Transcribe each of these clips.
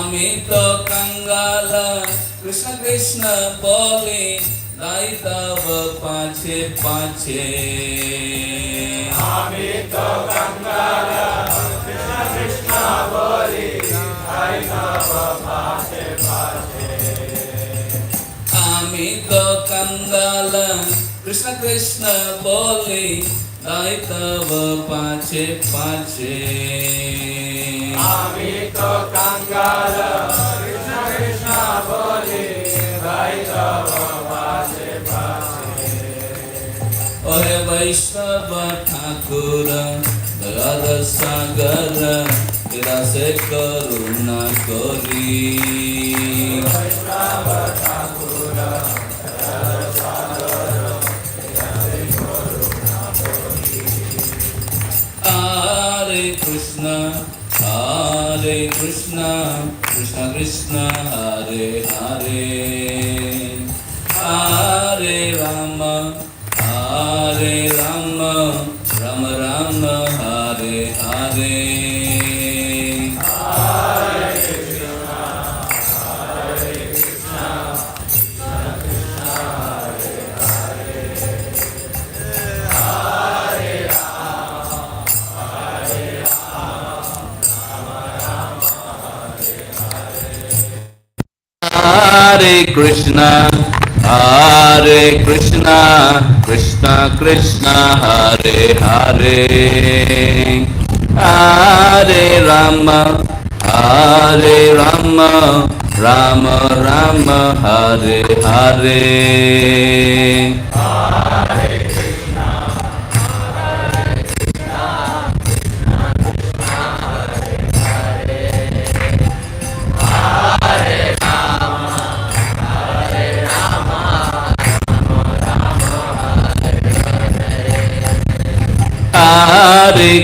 আমি তো কাঙ্গাল কৃষ্ণ কৃষ্ণ বলি নাই তব পাছে পাছে আমি তো কাঙ্গাল কৃষ্ণ কৃষ্ণ বলি নাই তব পাছে পাছে আমি তো কাঙ্গাল কৃষ্ণ কৃষ্ণ বলি নাই তব পাছে পাছে আমি তো কাঙ্গাল কৃষ্ণ কৃষ্ণ বলি নাই তব পাছে পাছে ওহে বৈষ্ণব ঠাকুর দয়ার সাগর বিরাসে করুণা করি বৈষ্ণব ঠাকুর দয়ার সাগর বিরাসে করুণা করি Hare Krishna Krishna Krishna Hare Hare Hare Rama Rama Rama Hare Hare Hare Krishna Krishna Krishna Hare Hare Hare Rama Rama Rama Hare Hare Hare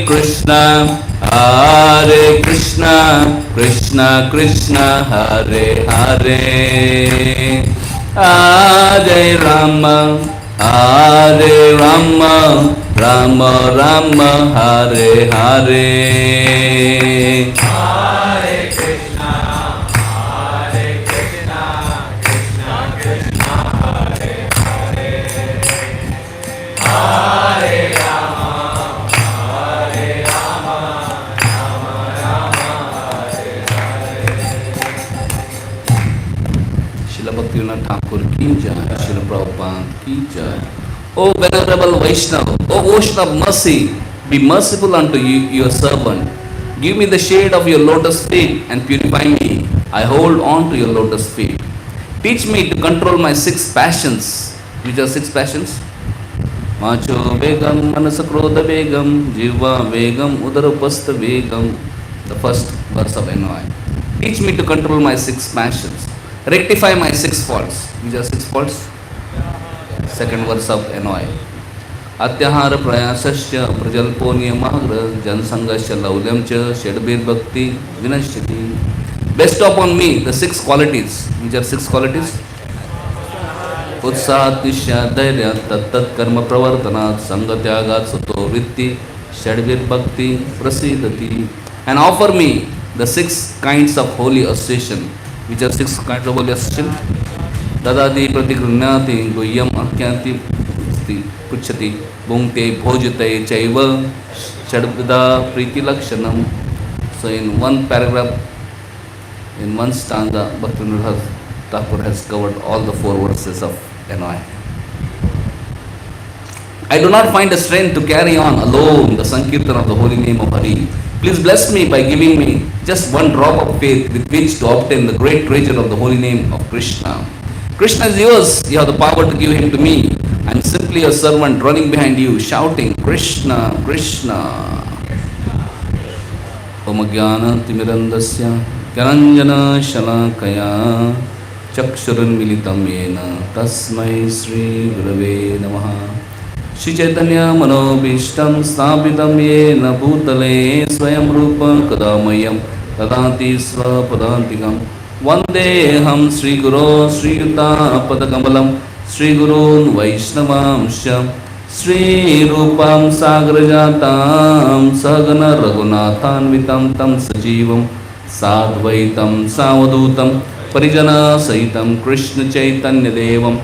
Krishna Krishna Krishna Hare Hare Hare Rama Rama Rama Hare Hare Hare Krishna Krishna Krishna Hare Hare Hare Rama Rama Rama Hare Hare Srila Bhaktivinoda Thakur ki jai, Srila Prabhupada ki jai. O venerable Vaishnava, O ocean of mercy, be merciful unto you, your servant. Give me the shade of your lotus feet and purify me. I hold on to your lotus feet. Teach me to control my 6 passions. Which are 6 passions? Macho Vegam, Manasakrodha Vegam, Jiva Vegam, Udarapasta Vegam. The first verse of NOI. Teach me to control my 6 passions. Rectify my 6 faults. Which are 6 faults? Second verse of NOI. Atyahara prayasasya prajalpo niyamagra jansangasya laulyam cha shadbir bhakti vinashyati. Bestow upon me the 6 qualities. Which are 6 qualities? Utsahat nishya dhairya tat karma pravartanat sangatyagat sato vritti shadbir bhakti prasidati. And offer me the 6 kinds of holy association. Which are 6 kinds of holy association? Dadati pratigrunyati guhyam akyati puchati bhungte bhojate chaiva shadvida priti lakshanam. So in one paragraph, in one stanza, Bhaktivinoda Thakur has covered all the 4 verses of NOI. I do not find the strength to carry on alone the Sankirtan of the holy name of Hari. Please bless me by giving me just one drop of faith with which to obtain the great treasure of the holy name of Krishna. Krishna is yours, you have the power to give him to me. I am simply a servant running behind you, shouting, Krishna, Krishna. Om Jnana Timirandasya Karanjana Shalakaya Chakshurun Militam Yena Tasmai Sri Gurave Namaha. Shri Chaitanya Manobishtam Sthapitam Yena Bhutale Swayam Rupa Kadamayam Tadati Swapadantikam Vandeham Sri Guru Sri Yuta Padakamalam Sri Gurun Vaishnavamsha Sri Rupam Sagrajatam Sagana Raghunathan Vitam Tam Sajivam साद्वैतं सावधूतं परिजनसहितं कृष्णचैतन्यदेवं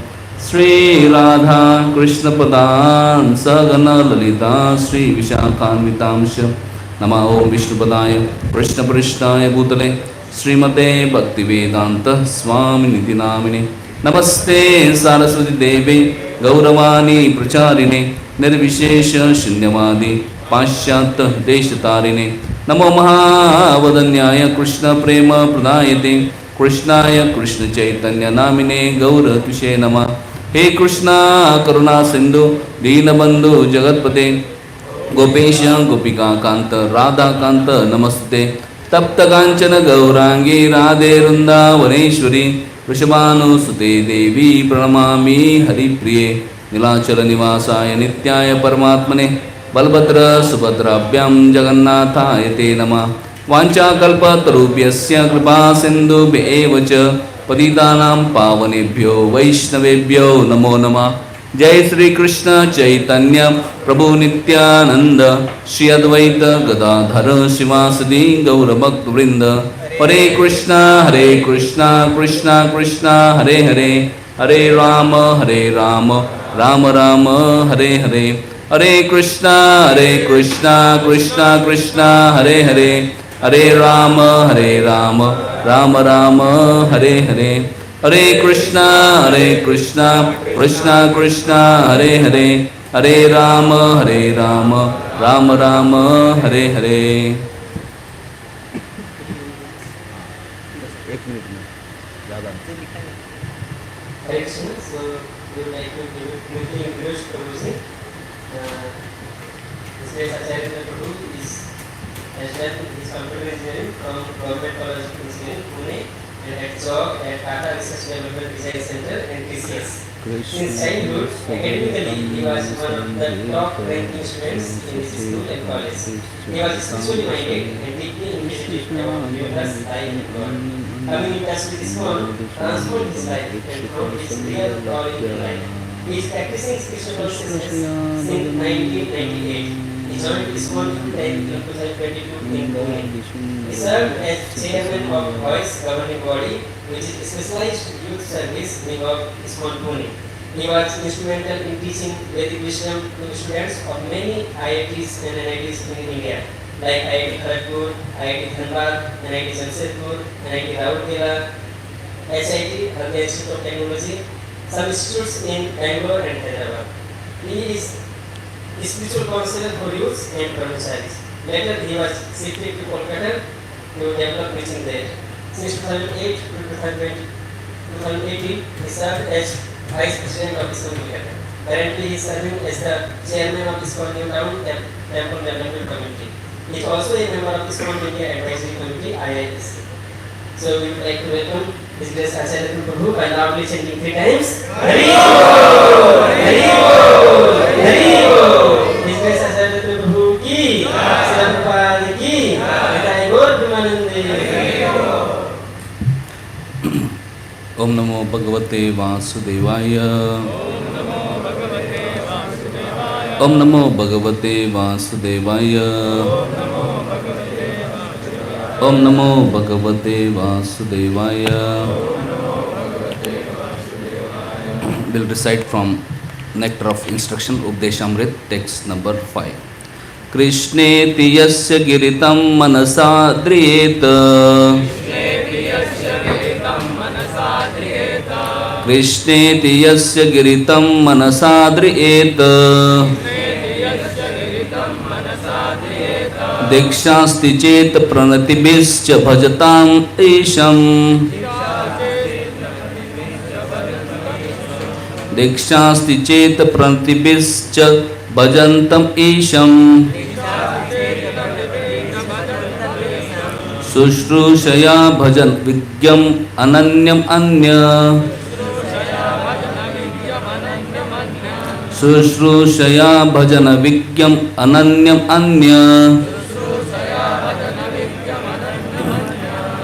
Shri Radha कृष्णपदान् सगणललिता श्रीविशाखान्वितांश नमः ओं विष्णुपदाय कृष्णपृष्ठाय भूतले श्रीमते भक्तिवेदांत स्वामिनिति नामिने नमस्ते सारस्वती देवे गौरवाणी प्रचारिणे निर्विशेष शून्यवादी पाश्चात्य देशतारिणे नमो महावदन्याय कृष्ण प्रेम प्रदायते कृष्णाय कृष्ण चैतन्य नामिने गौरतुषे नमः हे कृष्णा करुणा सिंधु दीनबंधु जगतपते गोपेश गोपिका कांत राधा कांत नमस्ते तप्त कांचन गौरांगी राधे वृंदावनेश्वरी वृषभानुसुते देवी प्रणमामि हरिप्रिये नीलाचल निवासाय नित्याय परमात्मने बलभद्र सुभद्राभ्यां जगन्नाथाय ते नमः वाञ्छाकल्पतरुभ्यस्य कृपा सिन्धुभ्येव च पतितानां पावनेभ्यो वैष्णवेभ्यो नमो नमः जय श्री कृष्ण चैतन्य प्रभु नित्यानंद श्री अद्वैत गदाधर शिवासदि गौरभक्तवृंद हरे Krishna Krishna Krishna Hare Hare Hare Ram Ram Ram Hare Hare Hare Krishna Krishna Krishna Hare Hare Hare Ram Ram Ram Hare Hare Hare Krishna Krishna Krishna Hare Hare Hare Ram Ram Ram Hare Hare Hare Krishna. So we would like to quickly introduce Prabhuji. This great Acharya Prabhu has done his computer engineering from Government College of Engineering, Pune, and had job at Katha Research Development Design Center and TCS. Since childhood, academically, he was one of the top-ranking students in his school and college. He was spiritually minded and deeply initiative about universe, life, and God. Coming in touch with ISKCON transformed his life and brought his real calling to life. He is practicing spiritual consciousness since 1998. He joined ISKCON in 2022 in Pune. He served as chairman of VOICE governing body, which is a specialized youth service wing of ISKCON Pune. He was instrumental in teaching Vedic wisdom to students of many IITs and NITs in India, like IIT Kharagpur, IIT Dhanbad, NIT Jamshedpur, NIT Rourkela, HIT, India Institute of Technology, some institutes in Bangalore and Hyderabad. He is a spiritual counselor for youths and brahmacharis. Later, he was shifted to Kolkata to develop preaching there. Since 2008 to 2018, he served as Vice President of ISKCON Kolkata. Currently, he is serving as the Chairman of ISKCON New Town Temple Development Committee. He is also a member of ISKCON India Advisory Committee (IISC). So we would like to welcome His Grace Acharya Prabhu by loudly chanting 3 times. Hari Bol, Hari Bol, Hari Bol. His Grace Acharya Prabhu ki, Srila Prabhupada ki, Nitai Gaur Premanande. ओम नमो भगवते वासुदेवाय ओम नमो भगवते वासुदेवाय ओम नमो भगवते वासुदेवाय We'll recite from Nectar of Instruction Updeshamrit text number 5. Krishneti yasya giritam manasa driyeta कृष्णेति यस्य गिरितं मनसा द्रियेत दीक्षास्ति चेत् प्रणतिभिश्च भजताम् ईशम् दीक्षास्ति चेत् प्रणतिभिश्च भजन्तम् ईशम् शुश्रूषया भजन विज्ञम् अनन्यम् अन्य शुश्रूषया भजन विज्ञम् अनन्यम् अन्य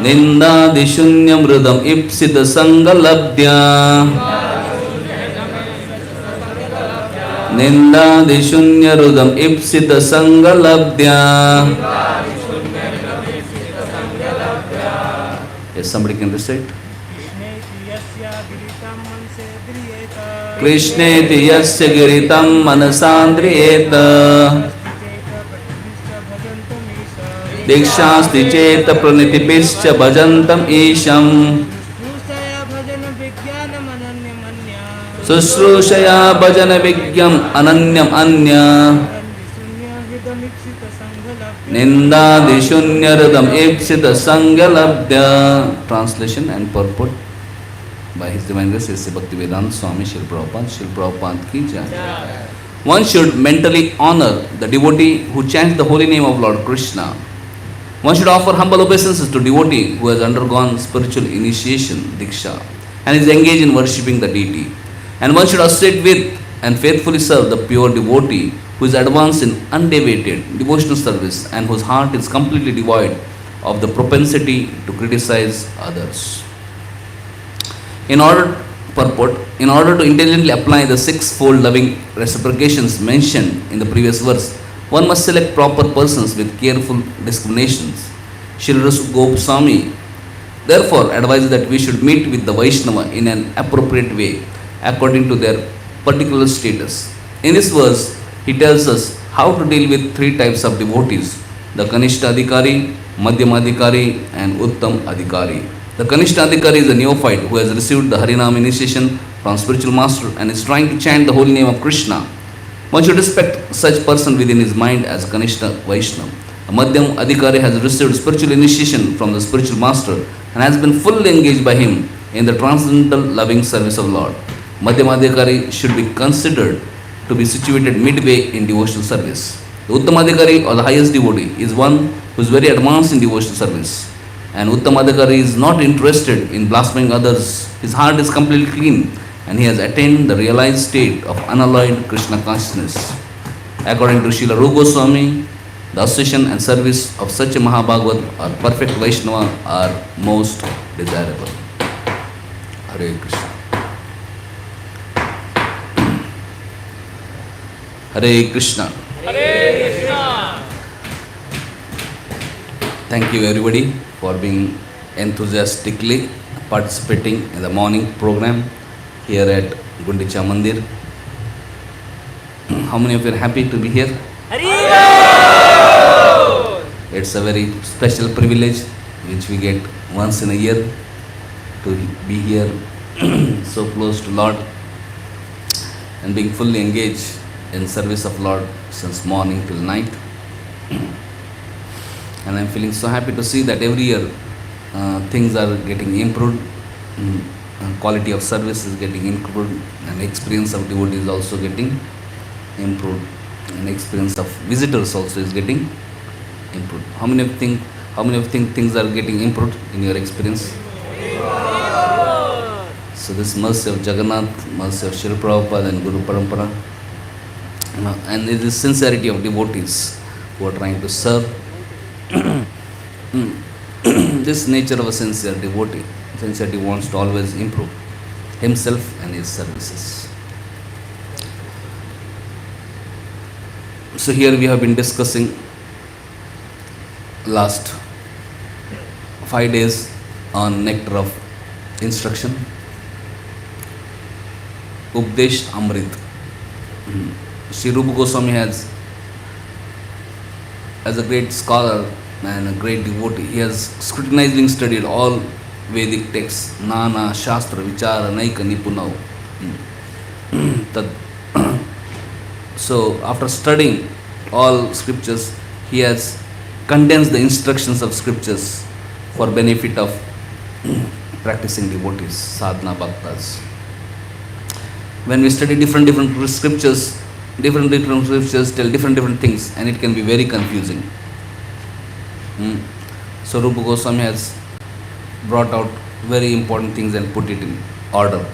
निन्दादिशून्यमृदम् ईप्सित संगलब्ध्या निन्दादिशून्यरुदम् ईप्सित संगलब्ध्या Yes, somebody can recite. कृष्णेति यस्य गिरितं मनसे द्रियेत Krishneti yasya giritam manasandriyeta दीक्षास्ति चेत भजन्तमीश dikshasti cheta pranitibhischa bhajantam isham शुश्रूषया bhajan विज्ञानमनन्यमन्या susrushaya bhajana vigyam ananyam anya शून्यहृदमीक्षितसङ्घलभ्य nindadishunyardam ipsita sangalabdya. Translation and purport by His Divine Grace Sri Bhaktivedanta Swami Srila Prabhupada. Srila Prabhupada ki jai. One should mentally honor the devotee who chants the holy name of Lord Krishna. One should offer humble obeisances to devotee who has undergone spiritual initiation, Diksha, and is engaged in worshipping the deity. And one should associate with and faithfully serve the pure devotee who is advanced in undeviated devotional service and whose heart is completely devoid of the propensity to criticize others. In order to intelligently apply the sixfold loving reciprocations mentioned in the previous verse, one must select proper persons with careful discriminations. Srila Gopaswami therefore advises that we should meet with the Vaishnava in an appropriate way according to their particular status. In this verse, he tells us how to deal with three types of devotees: the Kanishta Adhikari, Madhyama Adhikari, and Uttam Adhikari. The Kanishta Adhikari is a neophyte who has received the Harinam initiation from spiritual master and is trying to chant the holy name of Krishna. One should respect such person within his mind as Kanishta Vaishnava. A Madhyam Adhikari has received spiritual initiation from the spiritual master and has been fully engaged by him in the transcendental loving service of Lord. Madhyam Adhikari should be considered to be situated midway in devotional service. The Uttam Adhikari, or the highest devotee, is one who is very advanced in devotional service. And Uttam Adhikari is not interested in blaspheming others. His heart is completely clean and he has attained the realized state of unalloyed Krishna consciousness. According to Srila Rupa Goswami, the association and service of such a Mahabhagavat or perfect Vaishnava are most desirable. Hare Krishna. Hare Krishna. Hare Krishna. Thank you everybody for being enthusiastically participating in the morning program here at Gundicha Mandir. How many of you are happy to be here? It's a very special privilege which we get once in a year to be here so close to Lord and being fully engaged in service of Lord since morning till night. And I'm feeling so happy to see that every year things are getting improved, quality of service is getting improved, and experience of devotees is also getting improved, and experience of visitors also is getting improved. How many of you think things are getting improved in your experience? So this mercy of Jagannath, mercy of Srila Prabhupada and Guru Parampara, and it is sincerity of devotees who are trying to serve. This nature of a sincere devotee. Sincerity wants to always improve himself and his services. So here we have been discussing last 5 days on nectar of instruction, Updesh Amrit. Sri Rupa Goswami has, as a great scholar and a great devotee, he has scrutinizingly studied all Vedic texts, Nana, Shastra, Vichara, Naika, Nipunav. So after studying all scriptures, he has condensed the instructions of scriptures for benefit of practicing devotees, sadhana bhaktas. When we study different scriptures, different scriptures tell different things, and it can be very confusing. So Rupa Goswami has brought out very important things and put it in order.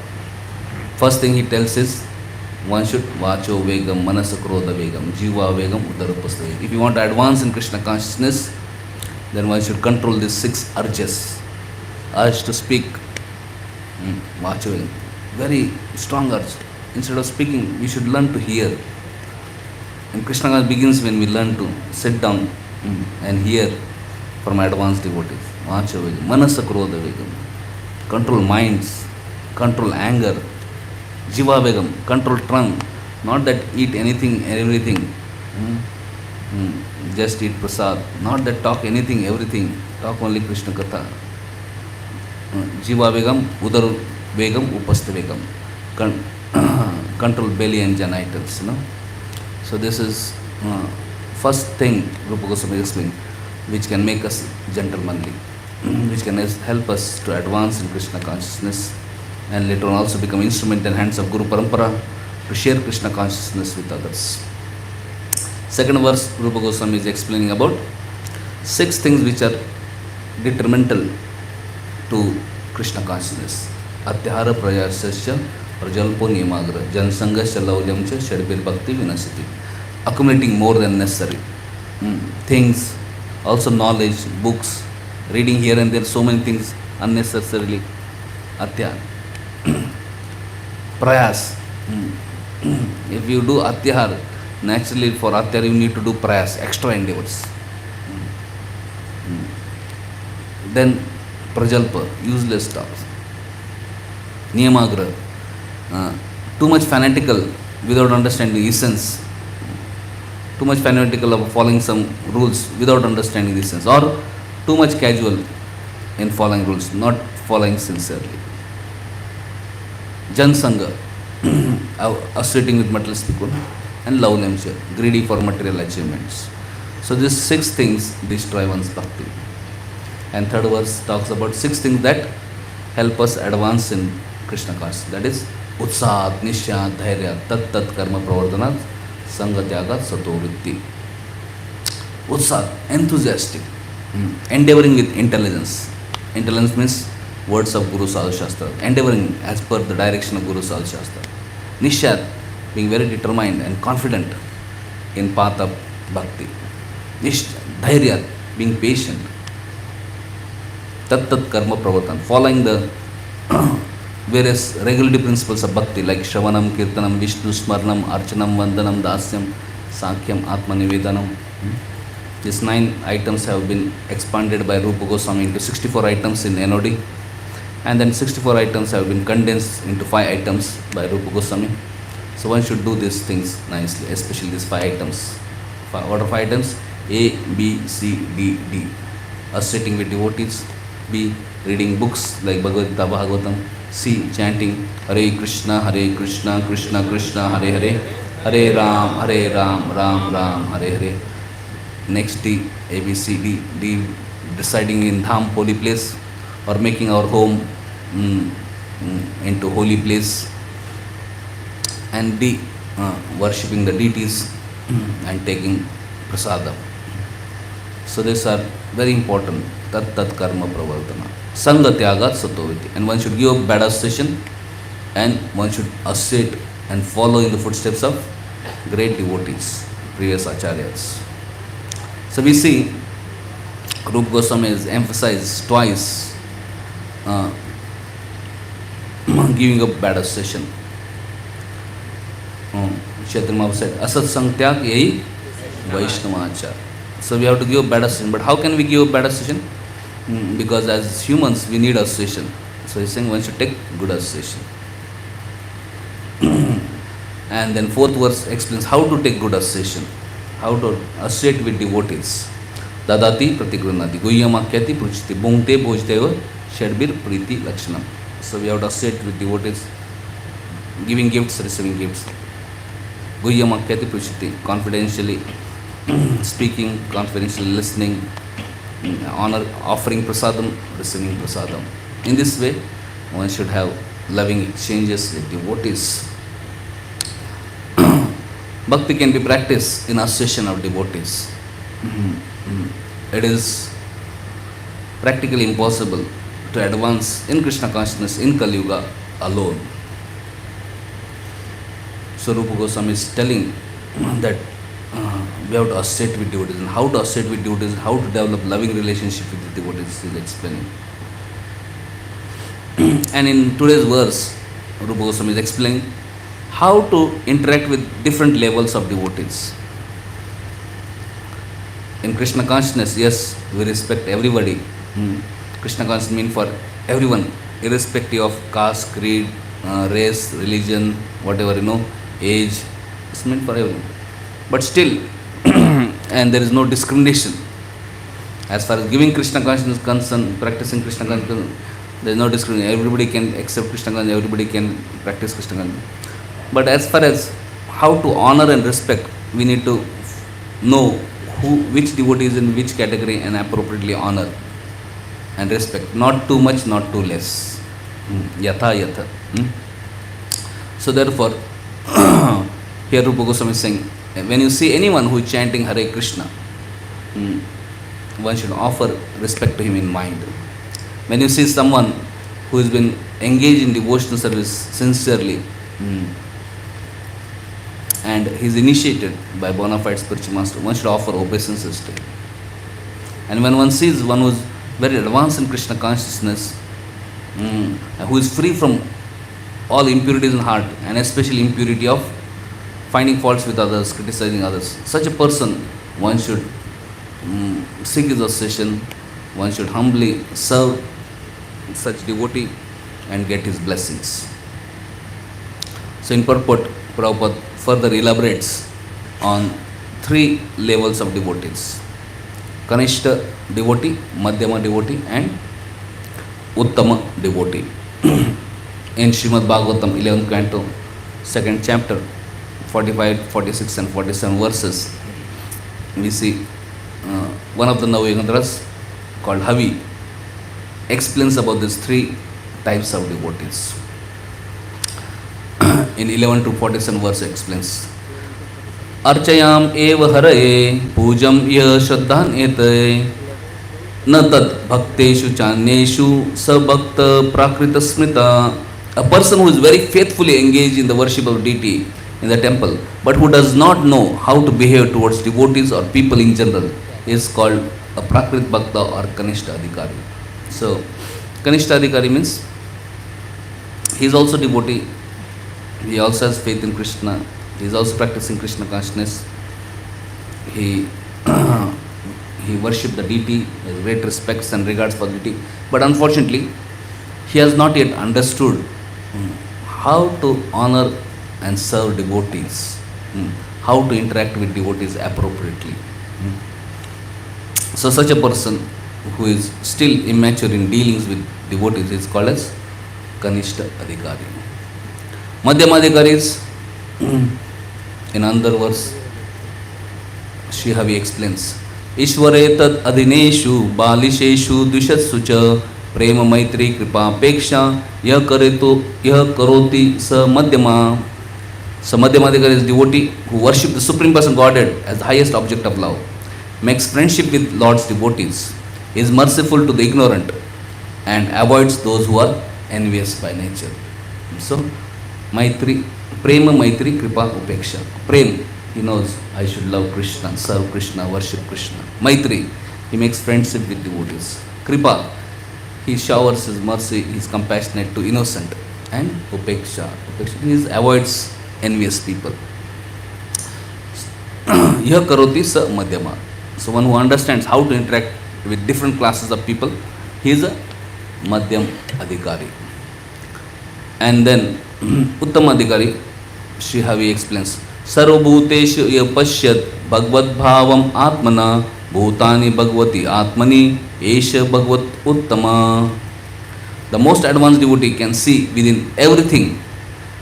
First thing he tells is, one should vacho vegam, manasa krodha vegam, jiva vegam, udarapasta vegam. If you want to advance in Krishna consciousness, then one should control these 6 urges. Urge to speak, vacho vegam, very strong urge. Instead of speaking, we should learn to hear. And Krishna begins when we learn to sit down and hear from advanced devotees. Vacha Vegam, Manasa Krodha Vegam, control minds, control anger, Jiva Vegam, control tongue, not that eat anything, everything, just eat prasad, not that talk anything, everything, talk only Krishna Katha. Jiva Vegam, Udar Vegam, Upastha Vegam, control belly and genitals, So this is first thing Rupa Goswami explained, which can make us gentlemanly, which can help us to advance in Krishna consciousness and later on also become instrument in hands of Guru Parampara to share Krishna consciousness with others. Second verse, Rupa Goswami is explaining about 6 things which are detrimental to Krishna consciousness. Atyahara prayasasya prajalpo niyamagra jansangasya laulyamcha shadbir bhakti vinasati. Accumulating more than necessary things, also knowledge, books, reading here and there, so many things unnecessarily. Atya. Prayas. If you do atyahar, naturally for atyahar you need to do prayas, extra endeavors. Then prajalpa, useless talks. Niyamagra, too much fanatical without understanding the essence. Too much fanatical of following some rules without understanding the essence, or too much casual in following rules, not following sincerely. Jansanga, associating with materialistic people, and laulamcha, greedy for material achievements. So these 6 things destroy one's bhakti. And third verse talks about 6 things that help us advance in Krishna consciousness. That is Utsat, Nishya, Dhairya, Tat Tat Karma Pravardhanat, Sangha Tyagat, Sato Vritti. Utsat, enthusiastic, endeavoring with intelligence. Intelligence means words of Guru Sadhu Shastra, endeavoring as per the direction of Guru Sadhu Shastra. Nishya, being very determined and confident in path of bhakti. Dhairya, being patient. Tat Tat Karma Pravardhan, following the various regulative principles of bhakti like Shravanam, Kirtanam, Vishnu Smarnam, Archanam, Vandanam, Dasyam, Sankyam, Atma Nivedanam. These 9 items have been expanded by Rupa Goswami into 64 items in NOD, and then 64 items have been condensed into 5 items by Rupa Goswami. So one should do these things nicely, especially these 5 items. What are 5 items? A, B, C, D, D. Associating with devotees. B, reading books like Bhagavatam. C, chanting Hare Krishna, Krishna Krishna, Hare Hare, Hare Ram, Ram Ram, Hare Hare. Next D, A, B, C, D. D, residing in Dham, holy place, or making our home into holy place. And D, worshipping the deities and taking prasadam. So these are very important. Tat Tat Karma Pravardhana. Sangha Tyagat Satoviti. And one should give up bad association, and one should associate and follow in the footsteps of great devotees, previous acharyas. So we see Rupa Goswami has emphasized twice giving up bad association. Chaitanya Mahaprabhu said, Asat Sangtyak Yahi Vaishnavachar. So we have to give up bad association. But how can we give up bad association? Because as humans we need association. So he's saying one should take good association. And then 4th verse explains how to take good association, how to associate with devotees. Dadati pratigranati guhyamakyati pruchiti bhungte bhojteva shadbir priti lakshanam. So we have to associate with devotees, giving gifts, receiving gifts. Guhyamakyati pruchiti, confidentially speaking, confidentially listening, honor, offering prasadam, receiving prasadam. In this way, one should have loving exchanges with devotees. Bhakti can be practiced in association of devotees. It is practically impossible to advance in Krishna consciousness in Kali Yuga alone. So Rupa Goswami is telling that we have to associate with devotees, and how to associate with devotees, how to develop loving relationship with the devotees, he is explaining. And in today's verse, Rupa Goswami is explaining how to interact with different levels of devotees. In Krishna consciousness, yes, we respect everybody. Krishna consciousness means for everyone, irrespective of caste, creed, race, religion, whatever, age. It's meant for everyone. But still, and there is no discrimination. As far as giving Krishna consciousness is concerned, practicing Krishna consciousness, there is no discrimination. Everybody can accept Krishna consciousness, everybody can practice Krishna consciousness. But as far as how to honor and respect, we need to know which devotee is in which category and appropriately honor and respect. Not too much, not too less. Yatha yatha. So therefore, here Rupa Goswami is saying, when you see anyone who is chanting Hare Krishna, one should offer respect to him in mind. When you see someone who has been engaged in devotional service sincerely, and he is initiated by bona fide spiritual master, one should offer obeisances to him. And when one sees one who is very advanced in Krishna consciousness, who is free from all impurities in heart, and especially impurity of finding faults with others, criticizing others, such a person, one should seek his association, one should humbly serve such devotee and get his blessings. So in purport, Prabhupada further elaborates on 3 levels of devotees: Kanishta devotee, Madhyama devotee, and Uttama devotee. In Srimad Bhagavatam, 11th canto, 2nd chapter, 45, 46 and 47 verses, we see one of the Navayogandaras called Havi explains about these 3 types of devotees. In 11 to 47 verse explains, Archayam eva haraye pujam ya shraddhan ete na tad bhakteshu chanyeshu sa bhakta prakrita smrita. A person who is very faithfully engaged in the worship of deity in the temple, but who does not know how to behave towards devotees or people in general, is called a prakrit bhakta or kanishta adhikari. So, kanishta adhikari means he is also devotee, he also has faith in Krishna, he is also practicing Krishna consciousness, he worships the deity, he has great respects and regards for the deity, but unfortunately, he has not yet understood how to honor and serve devotees, how to interact with devotees appropriately. So such a person who is still immature in dealings with devotees is called as Kanishta Adhikari. Madhyama Adhikari is, in another verse, Shri Havi explains, Ishvare tad adhineshu balisheshu dvishatsu cha prema maitri kripa peksha yah karoti sa madhyama. So Madhyama Adhikari is devotee who worship the Supreme Person Godhead as the highest object of love, makes friendship with Lord's devotees, is merciful to the ignorant, and avoids those who are envious by nature. So Maitri, Prema Maitri Kripa Upeksha. Prem, he knows I should love Krishna, serve Krishna, worship Krishna. Maitri, he makes friendship with devotees. Kripa, he showers his mercy, he is compassionate to innocent. And Upeksha, he avoids envious people. Yah karoti sa madhyama. So one who understands how to interact with different classes of people, he is a madhyam adhikari. And then Uttama adhikari, Shri Havi explains, Sarvabhuteshu ya pashyat bhagavad bhavam atmana bhutani bhagavati atmani esha bhagavat uttama. The most advanced devotee can see within everything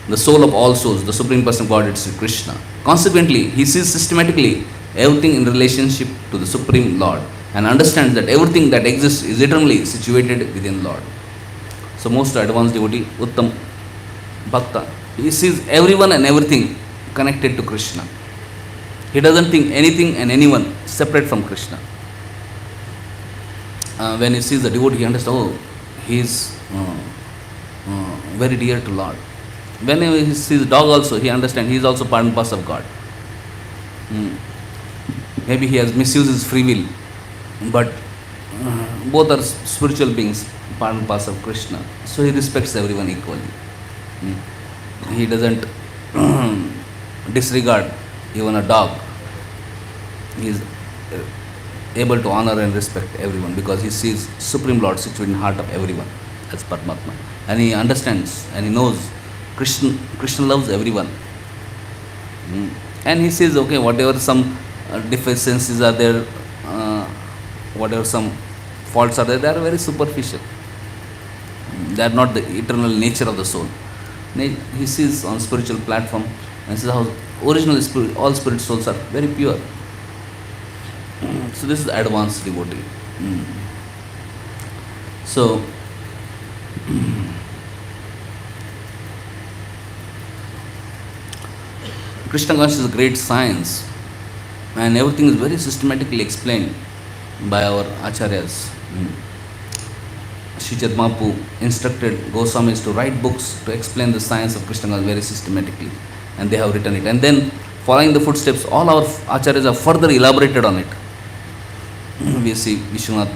the soul of all souls, the Supreme Person of Godhead, Sri Krishna. Consequently, he sees systematically everything in relationship to the Supreme Lord and understands that everything that exists is eternally situated within Lord. So most advanced devotee, Uttam Bhakta, he sees everyone and everything connected to Krishna. He doesn't think anything and anyone separate from Krishna. When he sees the devotee, he understands, he is very dear to Lord. When he sees dog also, he understands he is also part and parcel of God. Maybe he has misused his free will, but both are spiritual beings, part and parcel of Krishna. So he respects everyone equally. He doesn't disregard even a dog. He is able to honor and respect everyone because he sees Supreme Lord situated in the heart of everyone as Paramatma. And he understands and he knows Krishna loves everyone. And he says, okay, whatever some deficiencies are there, whatever some faults are there, they are very superficial. They are not the eternal nature of the soul. He sees on spiritual platform and says how original spirit, all spirit souls are very pure. So this is advanced devotee. So Krishna consciousness is a great science, and everything is very systematically explained by our acharyas. Sri Mahaprabhu instructed Goswamis to write books to explain the science of Krishna consciousness very systematically, and they have written it. And then, following the footsteps, all our acharyas have further elaborated on it. We see Vishwanath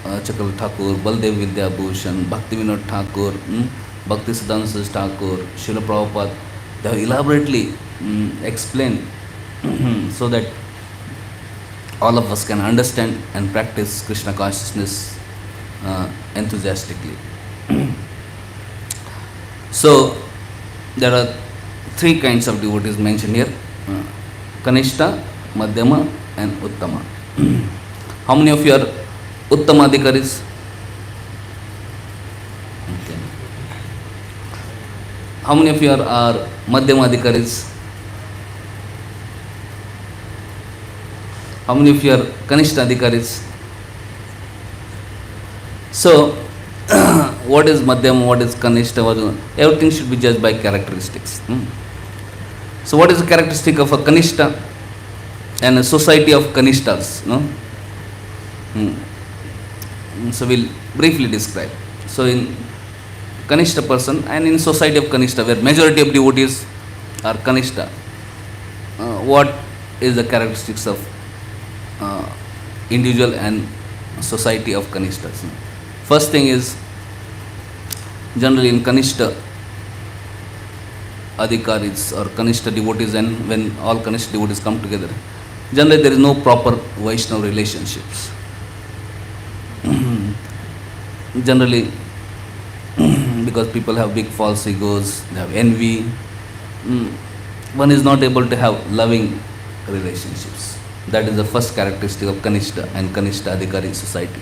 Chakravarti Thakur, Baldev Vidyabhushan, Bhakti Vinod Thakur, Bhakti Siddhanta Thakur, Srila Prabhupada. They have elaborately explained so that all of us can understand and practice Krishna consciousness enthusiastically. So there are three kinds of devotees mentioned here: Kanishta, Madhyama, and Uttama. How many of you are Uttama Adhikaris? Okay. How many of you are Madhyama Adhikaris? How many of you are Kanishta Adhikaris? So, what is Madhyama, what is Kanishta? Everything should be judged by characteristics. So, what is the characteristic of a Kanishta and a society of Kanishtas? No? So, we'll briefly describe. So, in Kanishta person and in society of Kanishta, where majority of devotees are Kanishta, what is the characteristics of individual and society of Kanishtas? First thing is, generally in Kanishta Adhikaris or Kanishta devotees, and when all Kanishta devotees come together, generally there is no proper Vaishnava relationships. Generally, because people have big false egos, they have envy, one is not able to have loving relationships. That is the first characteristic of Kanishta and Kanishta Adhikari society.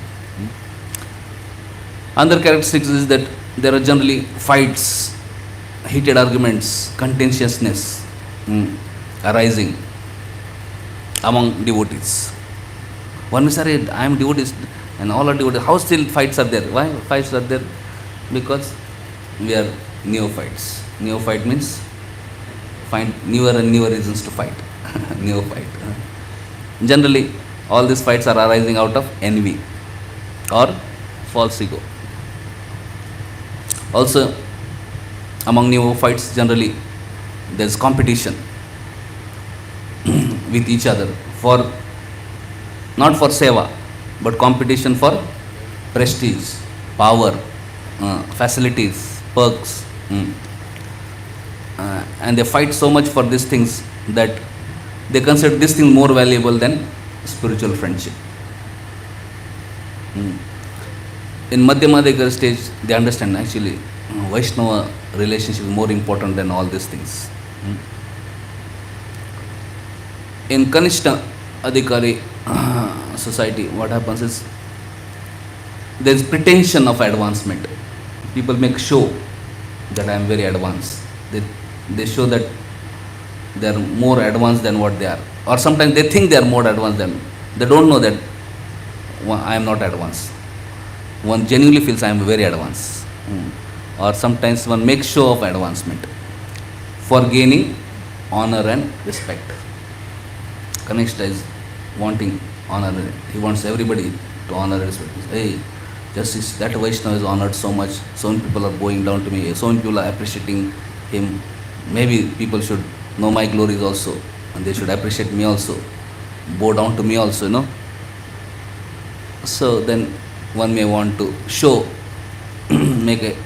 Another characteristic is that there are generally fights, heated arguments, contentiousness arising among devotees. One is, I am devotees and all are devotees. How still fights are there? Why fights are there? Because we are neophytes. Neophyte means find newer and newer reasons to fight. Neophyte. Generally, all these fights are arising out of envy or false ego. Also, among neophytes, generally there is competition with each other for not for seva, but competition for prestige, power, facilities, perks, and they fight so much for these things that they consider this thing more valuable than spiritual friendship. In Madhyamadhikar stage, they understand actually Vaishnava relationship is more important than all these things. In Kanishta Adhikari society, what happens is there is pretension of advancement. People make show that I am very advanced. They show that they are more advanced than what they are. Or sometimes they think they are more advanced than, they don't know that I am not advanced. One genuinely feels I am very advanced. Or sometimes one makes show of advancement for gaining honor and respect. Kanishta is wanting honor. He wants everybody to honor and respect. Hey, just that Vaishnava is honored so much. So many people are bowing down to me. So many people are appreciating him. Maybe people should know my glories also, and they should appreciate me also, bow down to me also, So then one may want to show, make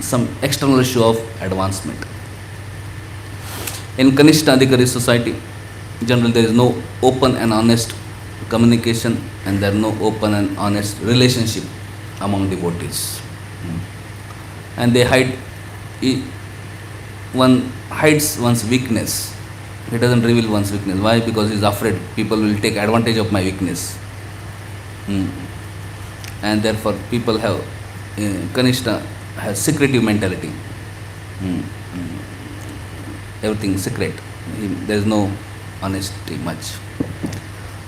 some external show of advancement. In Kanishta Adhikari society, generally there is no open and honest communication and there is no open and honest relationship among devotees. And they hide, one hides one's weakness. He doesn't reveal one's weakness. Why? Because he is afraid people will take advantage of my weakness. And therefore people have, Kanishta has secretive mentality. Everything secret. There is no honesty much.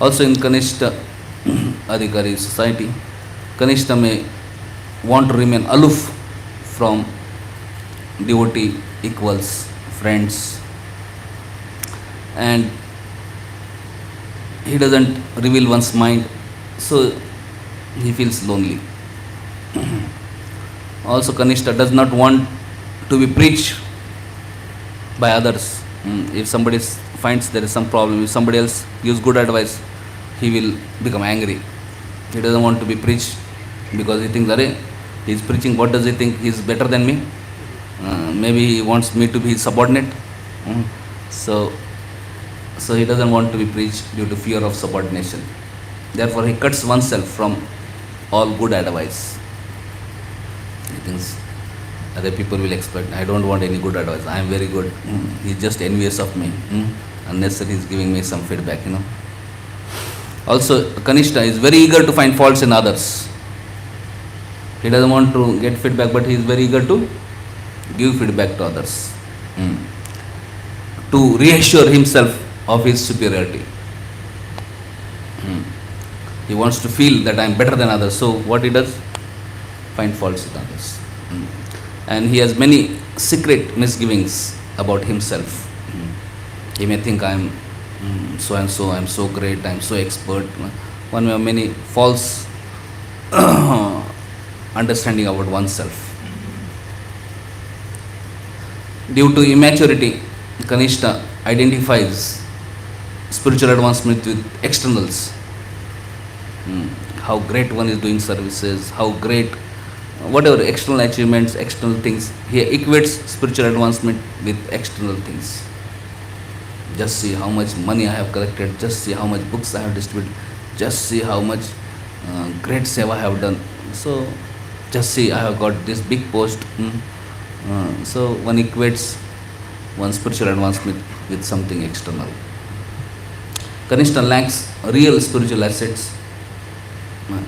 Also in Kanishta Adhikari society, Kanishta may want to remain aloof from devotee equals, friends, and he doesn't reveal one's mind, so he feels lonely. Also Kanishta does not want to be preached by others. If somebody finds there is some problem, if somebody else gives good advice, he will become angry. He doesn't want to be preached because he thinks, Arey, he is preaching, what does he think? He is better than me? Maybe he wants me to be his subordinate. So he doesn't want to be preached due to fear of subordination. Therefore he cuts oneself from all good advice. He thinks other people will expect, I don't want any good advice, I am very good. He is just envious of me. Unless he is giving me some feedback, Also Kanishta is very eager to find faults in others. He doesn't want to get feedback, but he is very eager to give feedback to others, to reassure himself of his superiority. He wants to feel that I am better than others. So what he does? Find faults with others. And he has many secret misgivings about himself. He may think I am so and so, I am so great, I am so expert. One may have many false understanding about oneself. Due to immaturity, Kanishta identifies spiritual advancement with externals. How great one is doing services, how great, whatever external achievements, external things, he equates spiritual advancement with external things. Just see how much money I have collected, just see how much books I have distributed, just see how much great seva I have done. So just see, I have got this big post. So one equates one's spiritual advancement with something external. Kanishta lacks real spiritual assets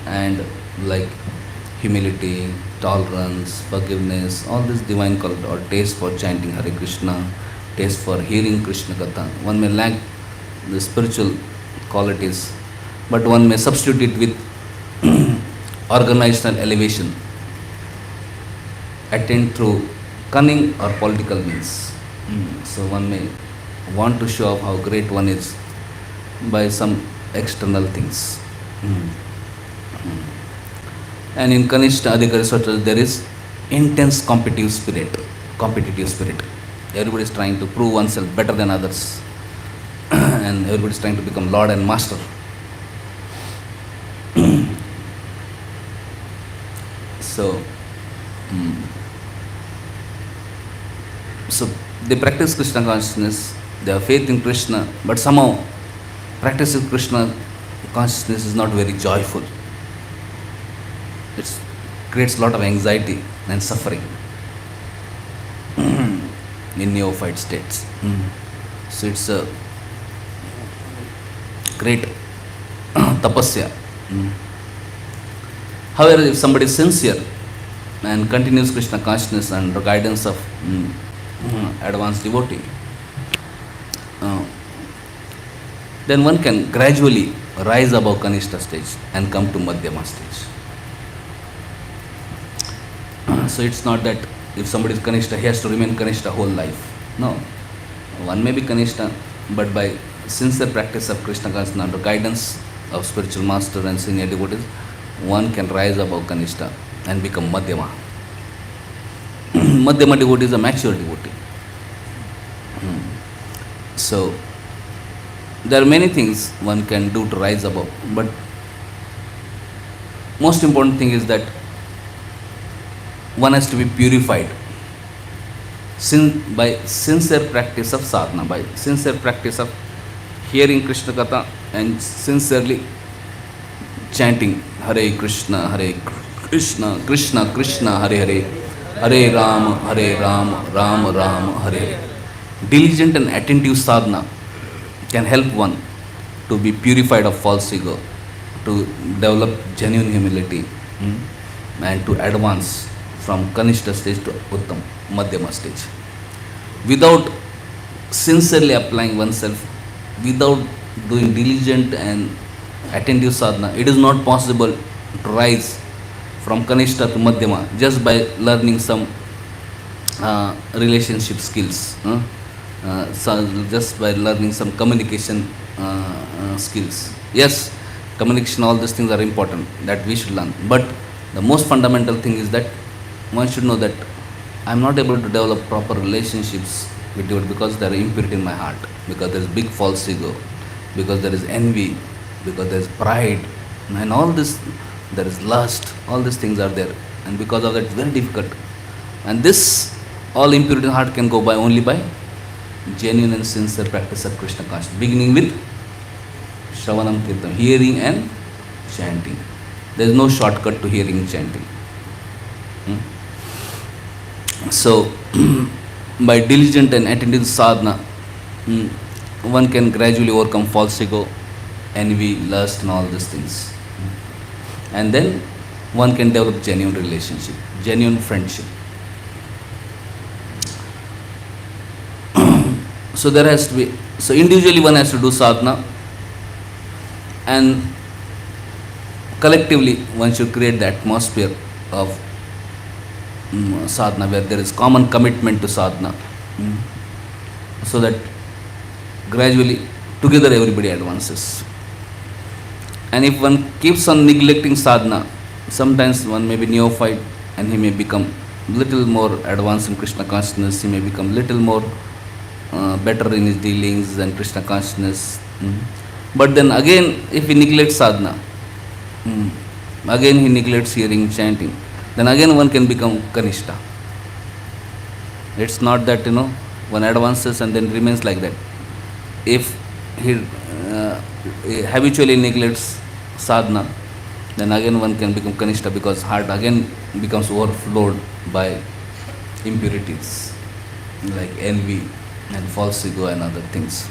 and like humility, tolerance, forgiveness, all this divine quality or taste for chanting Hare Krishna, taste for hearing Krishna Katha. One may lack the spiritual qualities, but one may substitute it with organizational elevation attained through cunning or political means. So one may want to show off how great one is by some external things. And in Kanishta Adhikari Sutra there is intense competitive spirit. Everybody is trying to prove oneself better than others and everybody is trying to become lord and master. So they practice Krishna consciousness, they have faith in Krishna, but somehow practicing Krishna consciousness is not very joyful. It creates a lot of anxiety and suffering in neophyte states. So it's a great tapasya. However, if somebody is sincere and continues Krishna consciousness under guidance of advanced devotee, then one can gradually rise above Kanishta stage and come to Madhyama stage. So it's not that if somebody is Kanishta, he has to remain Kanishta whole life. No. One may be Kanishta, but by sincere practice of Krishna consciousness under guidance of spiritual master and senior devotees, one can rise above Kanishta and become Madhyama. Madhyama devotee is a mature devotee. So there are many things one can do to rise above, but most important thing is that one has to be purified by sincere practice of sadhana, by sincere practice of hearing Krishna Katha and sincerely chanting Hare Krishna, Krishna Krishna, Hare Hare, Hare Ram, Ram Ram, Hare Hare. Diligent and attentive sadhana can help one to be purified of false ego, to develop genuine humility, and to advance from Kanishta stage to Uttam, Madhyama stage. Without sincerely applying oneself, without doing diligent and attentive sadhana, it is not possible to rise from Kanishta to Madhyama just by learning some relationship skills, just by learning some communication skills. Yes, communication, all these things are important that we should learn. But the most fundamental thing is that one should know that I am not able to develop proper relationships with you because there is impurity in my heart, because there is big false ego, because there is envy, because there is pride, and all this, there is lust, all these things are there, and because of that it's very difficult. And this, all impurity in heart can go by only by genuine and sincere practice of Krishna consciousness, beginning with Shravanam Kirtan, hearing and chanting. There is no shortcut to hearing and chanting. So, by diligent and attentive sadhana, one can gradually overcome false ego, envy, lust, and all these things. And then one can develop genuine relationship, genuine friendship. So there has to be, so individually one has to do sadhana, and collectively one should create the atmosphere of sadhana where there is common commitment to sadhana, so that gradually together everybody advances. And if one keeps on neglecting sadhana, sometimes one may be neophyte and he may become little more advanced in Krishna consciousness, he may become little more better in his dealings and Krishna consciousness. But then again, if he neglects sadhana, again he neglects hearing, chanting, then again one can become Kanishta. It's not that, one advances and then remains like that. If he habitually neglects sadhana, then again one can become Kanishta, because heart again becomes overflowed by impurities like envy and false ego and other things.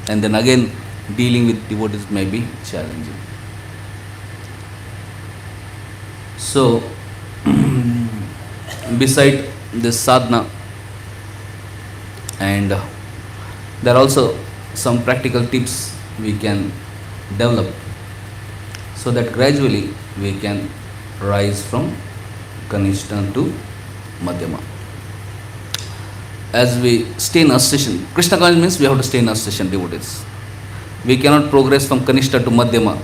And then again dealing with devotees may be challenging. So, beside this sadhana, and there are also some practical tips we can develop so that gradually we can rise from Kanishta to Madhyama. As we stay in association, Krishna consciousness means we have to stay in association devotees. We cannot progress from Kanishta to Madhyama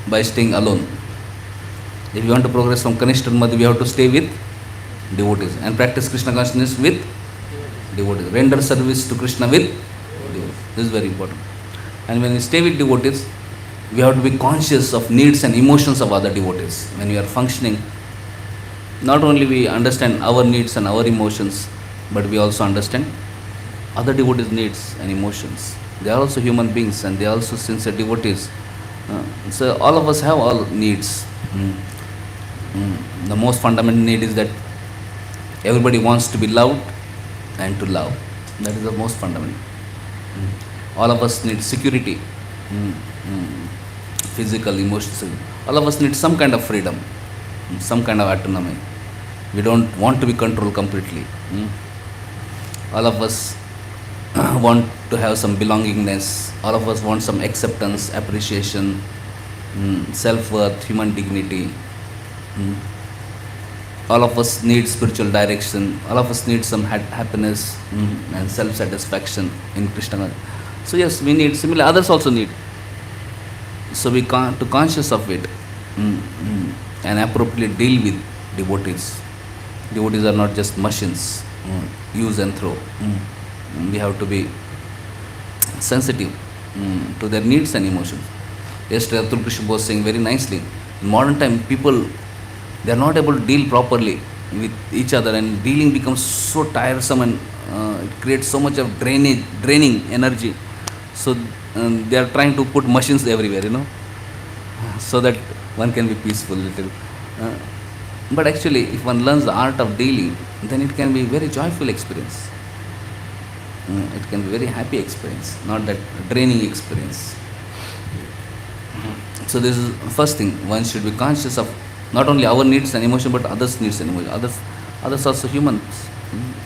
by staying alone. If you want to progress from Kanishta to Madhyama, we have to stay with devotees and practice Krishna consciousness with devotees. Render service to Krishna with devotees. This is very important. And when we stay with devotees, we have to be conscious of needs and emotions of other devotees. When we are functioning, not only we understand our needs and our emotions, but we also understand other devotees' needs and emotions. They are also human beings and they are also sincere devotees. So all of us have all needs. The most fundamental need is that everybody wants to be loved and to love. That is the most fundamental. All of us need security, physical, emotional. All of us need some kind of freedom, some kind of autonomy. We don't want to be controlled completely. All of us want to have some belongingness. All of us want some acceptance, appreciation, self-worth, human dignity. All of us need spiritual direction. All of us need some happiness and self-satisfaction in Krishna. So yes, we need. Similarly, others also need. So we can't to conscious of it and appropriately deal with devotees. Devotees are not just machines, use and throw. We have to be sensitive to their needs and emotions. Yesterday, Atul Krishna was saying very nicely. In modern time, people, they are not able to deal properly with each other, and dealing becomes so tiresome, and it creates so much of draining energy. So they are trying to put machines everywhere, so that one can be peaceful little. Uh, but actually, if one learns the art of dealing, then it can be very joyful experience. It can be very happy experience, not that draining experience. So this is first thing. One should be conscious of not only our needs and emotion, but others' needs and emotion. Others also humans.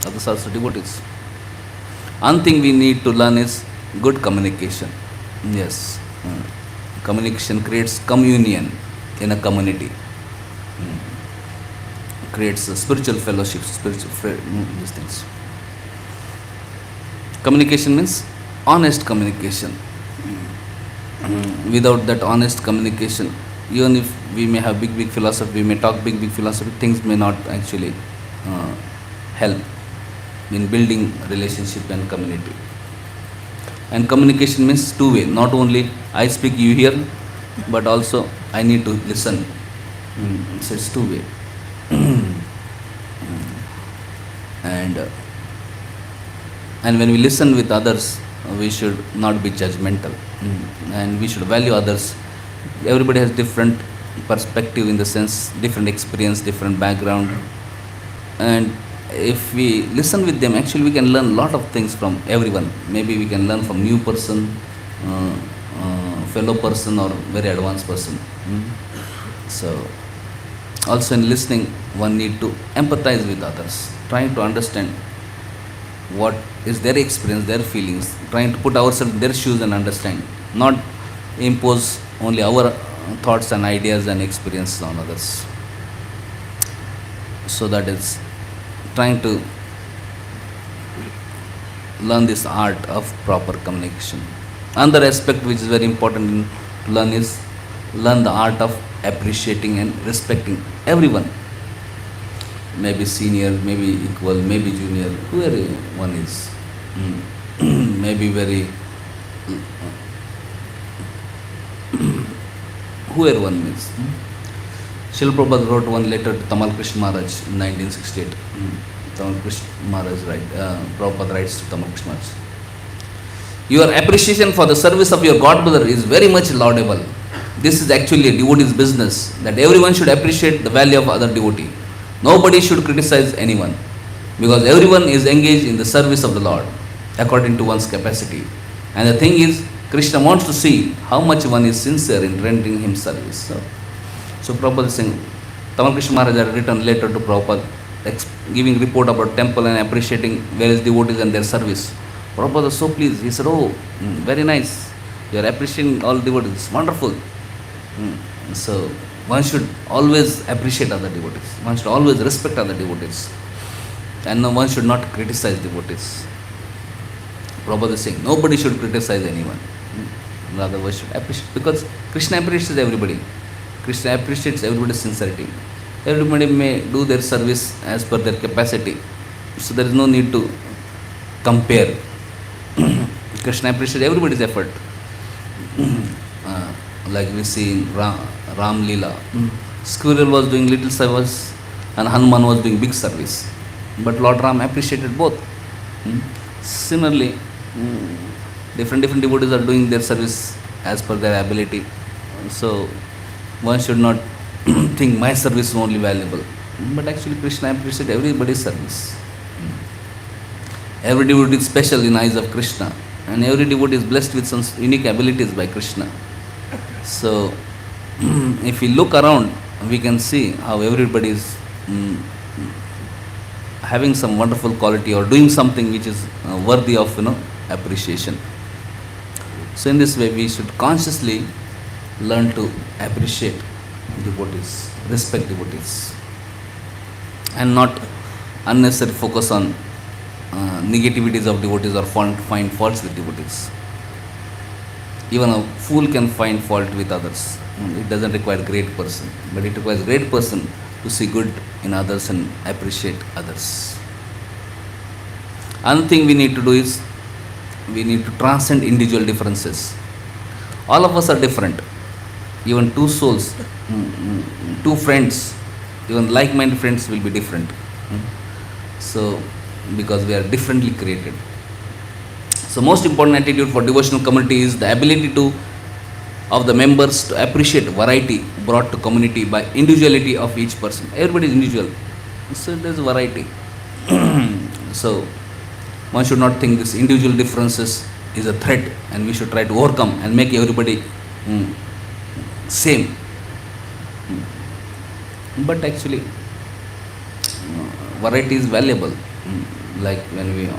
Others also devotees. One thing we need to learn is good communication. Yes, communication creates communion in a community. Creates a spiritual fellowship, these things. Communication means honest communication. Without that honest communication, even if we may have big philosophy, we may talk big philosophy, things may not actually help in building relationship and community. And communication means two-way. Not only I speak, you hear, but also I need to listen. So it's two-way. And when we listen with others, we should not be judgmental, and we should value others. Everybody has different perspective, in the sense different experience, different background, and if we listen with them, actually we can learn a lot of things from everyone. Maybe we can learn from new person, fellow person, or very advanced person. So also in listening, one need to empathize with others, trying to understand what is their experience, their feelings, trying to put ourselves in their shoes and understand, not impose only our thoughts and ideas and experiences on others. So that is trying to learn this art of proper communication. Another aspect which is very important to learn is learn the art of appreciating and respecting everyone. Maybe senior, maybe equal, maybe junior, whoever one is. Maybe very whoever one is. Srila Prabhupada wrote one letter to Tamal Krishna Maharaj in 1968. Tamal Krishna Maharaj Prabhupada writes to Tamal Krishna Maharaj, your appreciation for the service of your godbrother is very much laudable. This is actually a devotee's business, that everyone should appreciate the value of other devotee. Nobody should criticize anyone, because everyone is engaged in the service of the Lord according to one's capacity. And the thing is, Krishna wants to see how much one is sincere in rendering him service. So Prabhupada is saying, Tamal Krishna Maharaj had written letter to Prabhupada, giving report about temple and appreciating various devotees and their service. Prabhupada was so pleased. He said, oh, very nice. You are appreciating all devotees. Wonderful. So one should always appreciate other devotees. One should always respect other devotees. And no, one should not criticize devotees. Prabhupada is saying, nobody should criticize anyone. Rather, one should appreciate. Because Krishna appreciates everybody. Krishna appreciates everybody's sincerity. Everybody may do their service as per their capacity. So there is no need to compare. Krishna appreciates everybody's effort. Like we see in Ram Leela. Squirrel was doing little service and Hanuman was doing big service. But Lord Ram appreciated both. Similarly, different devotees are doing their service as per their ability. So one should not think my service is only valuable. But actually Krishna appreciates everybody's service. Every devotee is special in eyes of Krishna, and every devotee is blessed with some unique abilities by Krishna. So if we look around, we can see how everybody is having some wonderful quality or doing something which is worthy of appreciation. So in this way, we should consciously learn to appreciate devotees, respect devotees, and not unnecessarily focus on negativities of devotees or find faults with devotees. Even a fool can find fault with others. It doesn't require great person, but it requires great person to see good in others and appreciate others. Another thing we need to do is we need to transcend individual differences. All of us are different. Even two souls, two friends, even like-minded friends will be different. So, because we are differently created. So most important attitude for devotional community is the ability to of the members to appreciate variety brought to community by individuality of each person. Everybody is individual, so there's variety. So one should not think this individual differences is a threat and we should try to overcome and make everybody same. But actually variety is valuable. Like when we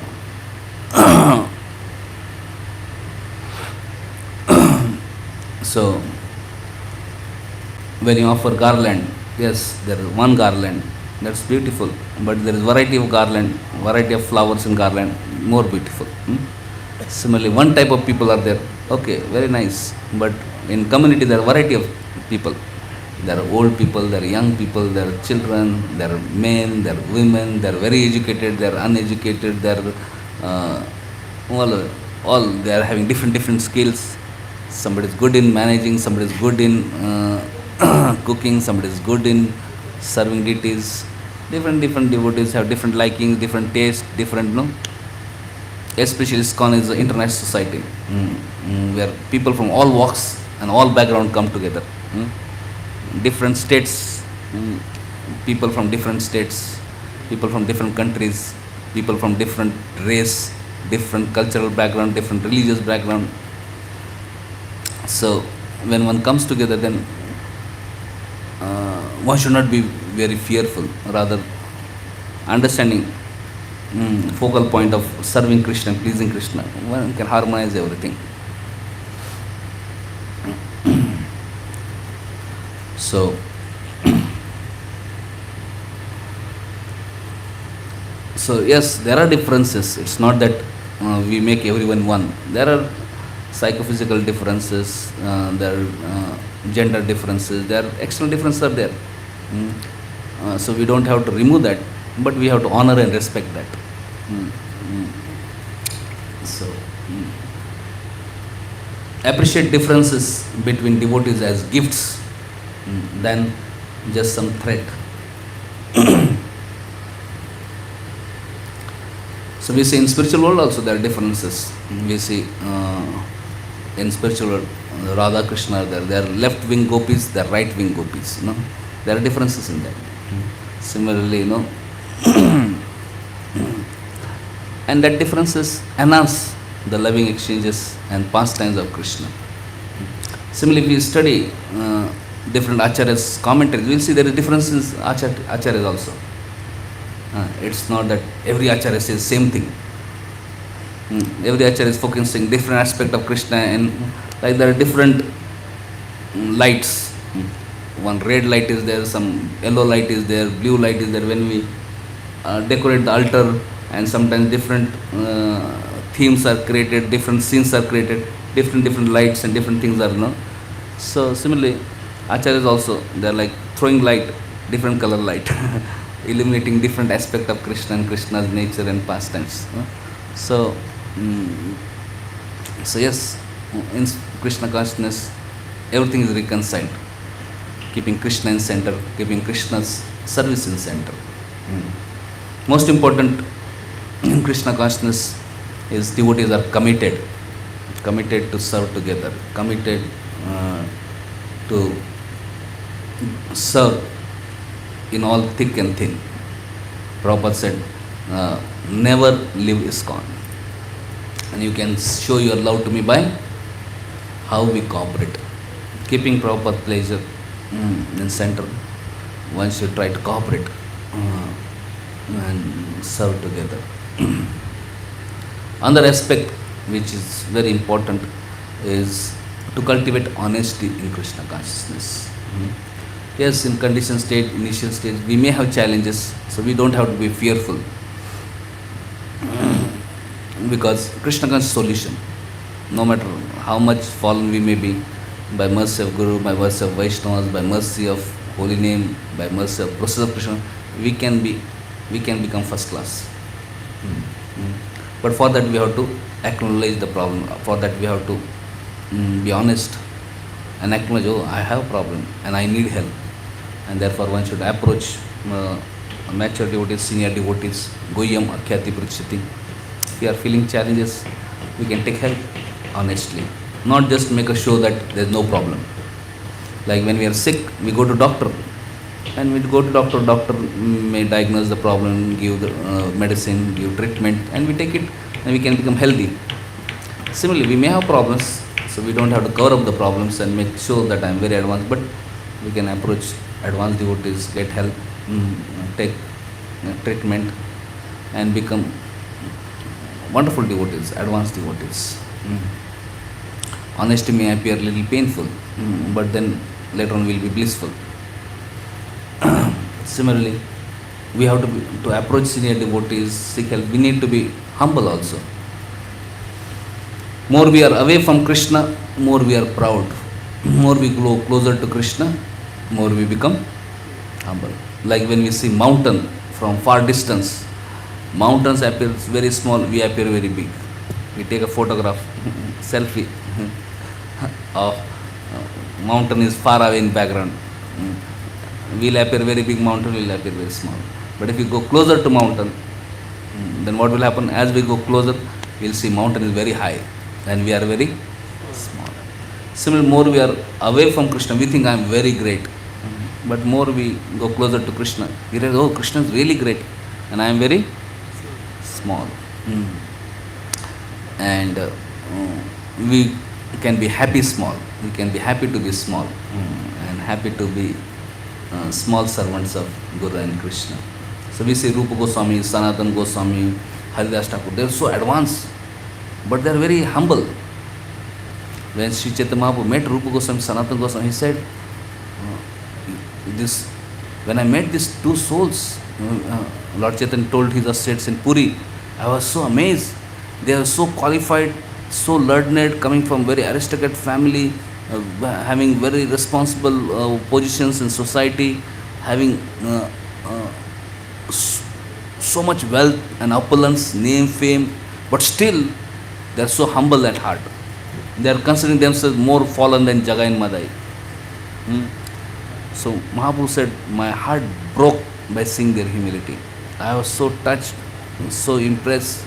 so when you offer garland, yes, there is one garland, that's beautiful, but there is variety of garland, variety of flowers in garland, more beautiful. Similarly, one type of people are there, okay, very nice, but in community there are variety of people. There are old people, there are young people, there are children, there are men, there are women, they are very educated, they are uneducated, they are all they are having different skills. Somebody is good in managing, somebody is good in cooking, somebody is good in serving deities. Different devotees have different likings, different tastes, different, no. Especially ISKCON is an international society where people from all walks and all background come together. Different states, people from different states, people from different countries, people from different race, different cultural background, different religious background. So when one comes together, then one should not be very fearful, rather understanding focal point of serving Krishna, pleasing Krishna, one can harmonize everything. So yes, there are differences. It's not that we make everyone one. There are psychophysical differences, there are gender differences, there are external differences are there. So we don't have to remove that, but we have to honor and respect that. So appreciate differences between devotees as gifts than just some threat. So we see in spiritual world also there are differences. We see in spiritual world, Radha Krishna are there. They are left wing gopis, they are right wing gopis. There are differences in that. Similarly, and that differences enhance the loving exchanges and pastimes of Krishna. Similarly, if we study different acharyas' commentaries, we will see there is differences in acharyas also. It's not that every acharya says same thing. Every acharya is focusing different aspect of Krishna, and like there are different lights. One red light is there, some yellow light is there, blue light is there. When we decorate the altar, and sometimes different themes are created, different scenes are created, different lights and different things are. So similarly, acharyas also, they are like throwing light, different color light, illuminating different aspect of Krishna and Krishna's nature and pastimes. So yes, in Krishna consciousness, everything is reconciled, keeping Krishna in center, keeping Krishna's service in center. Most important in Krishna consciousness is devotees are committed to serve together, committed to serve in all thick and thin. Prabhupada said, never leave ISKCON. And you can show your love to me by how we cooperate. Keeping Prabhupada's pleasure in center, one should try to cooperate and serve together. Another aspect which is very important is to cultivate honesty in Krishna consciousness. Yes, in conditioned state, initial stage, we may have challenges, so we don't have to be fearful. Because Krishna conscious solution, no matter how much fallen we may be, by mercy of Guru, by mercy of Vaishnavas, by mercy of holy name, by mercy of process of Krishna, we can become first class. But for that we have to acknowledge the problem. For that we have to be honest and acknowledge, oh, I have a problem and I need help. And therefore one should approach mature devotees, senior devotees, Goyam, Akhyati, Prachiti. If we are feeling challenges, we can take help honestly. not just make a show that there's no problem. Like when we are sick, we go to doctor, and we go to doctor, doctor may diagnose the problem, give the medicine, give treatment, and we take it, and we can become healthy. Similarly, we may have problems, so we don't have to cover up the problems and make sure that I'm very advanced, but we can approach advanced devotees, get help, take treatment, and become wonderful devotees, advanced devotees. Honesty may appear a little painful, but then later on will be blissful. Similarly, we have to approach senior devotees, seek help. We need to be humble also. More we are away from Krishna, more we are proud. More we grow closer to Krishna, more we become humble. Like when we see mountain from far distance, mountains appear very small, we appear very big. We take a photograph, selfie of mountain is far away in background. We'll appear very big, mountain will appear very small. But if you go closer to mountain, then what will happen? As we go closer, we'll see mountain is very high and we are very small. Similarly, more we are away from Krishna, we think I am very great. But more we go closer to Krishna, we realize, oh, Krishna is really great and I am very small. And we can be happy small. We can be happy to be small and happy to be small servants of Guru and Krishna. So we see Rupa Goswami, Sanatana Goswami, Haridas Thakur, they are so advanced, but they are very humble. When Sri Chaitanya Mahaprabhu met Rupa Goswami, Sanatana Goswami, he said, when I met these two souls, Lord Chaitanya told his associates in Puri, I was so amazed. They are so qualified, so learned, coming from very aristocrat family, having very responsible positions in society, having so much wealth and opulence, name, fame, but still they are so humble at heart. They are considering themselves more fallen than Jagai and Madai. So Mahaprabhu said, my heart broke by seeing their humility. I was so touched, so impressed,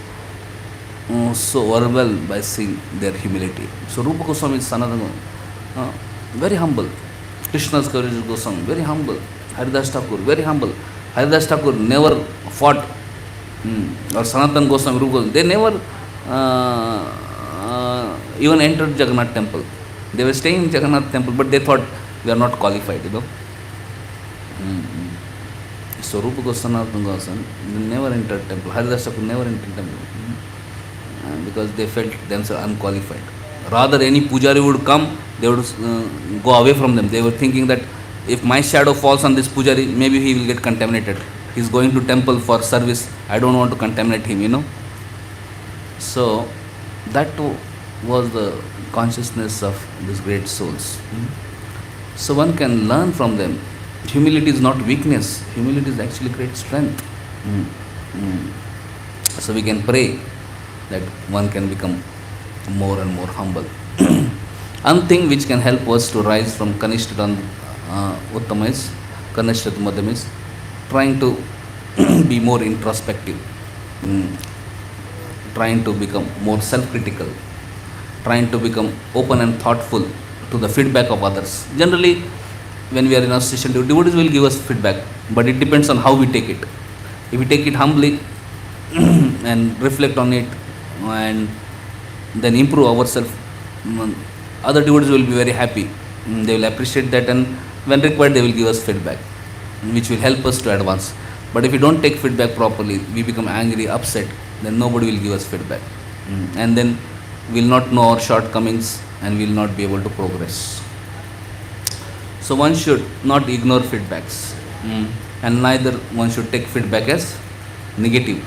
so overwhelmed by seeing their humility. So Rupa Goswami is Sanatana, very humble. Krishna's Kaviraj Goswami, very humble. Haridas Thakur, very humble. Haridas Thakur never fought, or Sanatana Goswami, Rupa Goswami, they never even entered Jagannath temple. They were staying in Jagannath temple, but they thought we are not qualified, So Rupa Goswami, Sanatana Goswami, they never entered temple. Haridas Thakur never entered temple. Because they felt themselves unqualified. Rather, any pujari would come, they would go away from them. They were thinking that if my shadow falls on this pujari, maybe he will get contaminated. He is going to temple for service. I don't want to contaminate him, So, that too was the consciousness of these great souls. So, one can learn from them. Humility is not weakness. Humility is actually great strength. So, we can pray that one can become more and more humble. One thing which can help us to rise from Kanishta to Uttama is, Kanishta to Madhyam is trying to be more introspective, trying to become more self-critical, trying to become open and thoughtful to the feedback of others. Generally, when we are in association, devotees will give us feedback, but it depends on how we take it. If we take it humbly and reflect on it, and then improve ourselves, other devotees will be very happy. They will appreciate that, and when required they will give us feedback, which will help us to advance. But if we don't take feedback properly, we become angry, upset, then nobody will give us feedback. And then we will not know our shortcomings and we will not be able to progress. So one should not ignore feedbacks, and neither one should take feedback as negative.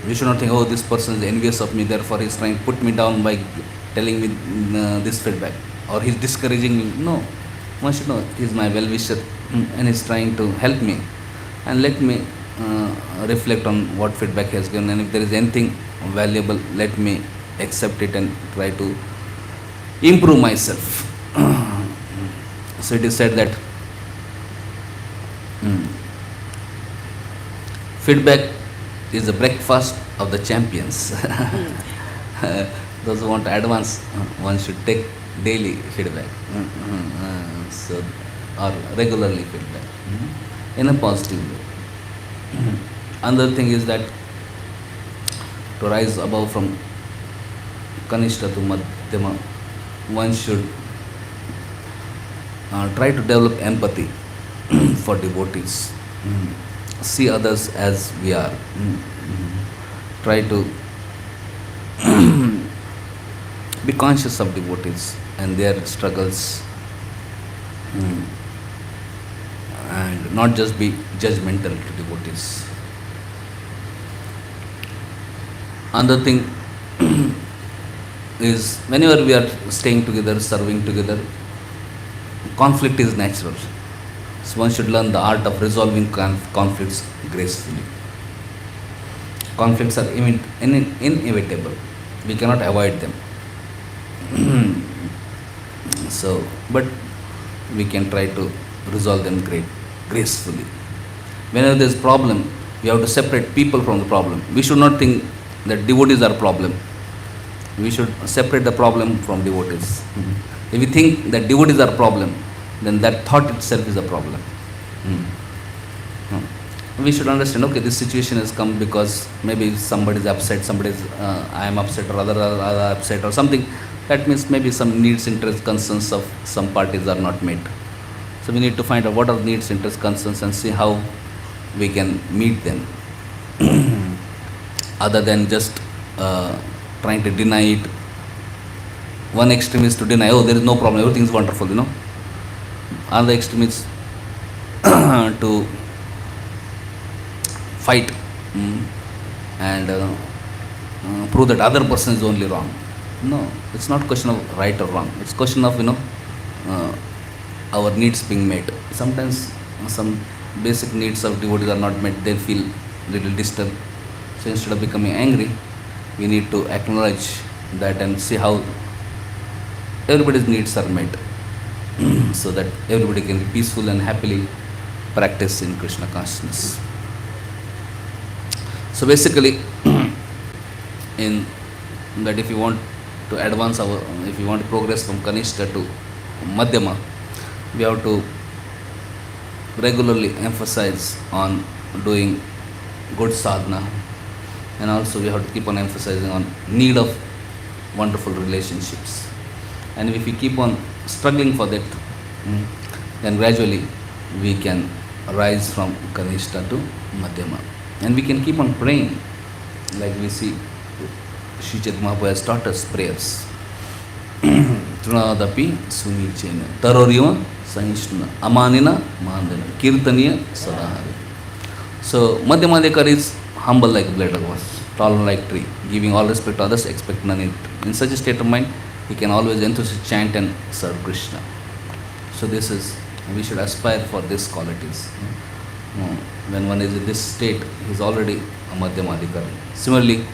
We should not think, oh, this person is envious of me, therefore he is trying to put me down by telling me this feedback, or he is discouraging me. No, one should know he is my well-wisher and he is trying to help me, and let me reflect on what feedback he has given, and if there is anything valuable, let me accept it and try to improve myself. So it is said that feedback is the breakfast of the champions. Those who want to advance, one should take daily feedback. So, or regularly feedback. In a positive way. Another thing is that to rise above from Kanishta to Madhyama, one should try to develop empathy for devotees. See others as we are. Try to be conscious of devotees and their struggles, and not just be judgmental to devotees. Another thing is, whenever we are staying together, serving together, conflict is natural. So one should learn the art of resolving conflicts gracefully. Conflicts are inevitable. We cannot avoid them. So, but we can try to resolve them gracefully. Whenever there is problem, we have to separate people from the problem. We should not think that devotees are problem. We should separate the problem from devotees. If we think that devotees are problem, then that thought itself is a problem. We should understand, okay, this situation has come because maybe somebody is upset, I am upset, or other are upset or something. That means maybe some needs, interests, concerns of some parties are not met. So we need to find out what are needs, interests, concerns and see how we can meet them. Other than just trying to deny it. One extreme is to deny, oh, there is no problem, everything is wonderful, Another extreme is to fight and prove that other person is only wrong. No, it's not question of right or wrong. It's question of our needs being met. Sometimes some basic needs of devotees are not met. They feel little disturbed. So instead of becoming angry, we need to acknowledge that and see how everybody's needs are met, so that everybody can be peaceful and happily practice in Krishna consciousness. So basically, in that if you want to advance if you want to progress from Kanishta to Madhyama, we have to regularly emphasize on doing good sadhana, and also we have to keep on emphasizing on need of wonderful relationships. And if we keep on struggling for that, then gradually we can rise from Kanishta to Madhyama. And we can keep on praying, like we see Sri Chaitanya Mahaprabhu has taught us prayers. Trunadapi Sunichena Taroriva Sahishnuna Amanina Mandana Kirtaniya Sadahari. So Madhyamadikar is humble like blade of grass, tall like tree, giving all respect to others, expect none. In such a state of mind, he can always enthusiastically chant and serve Krishna. So this is, we should aspire for these qualities. When one is in this state, he is already a Madhyamadikar. Similarly,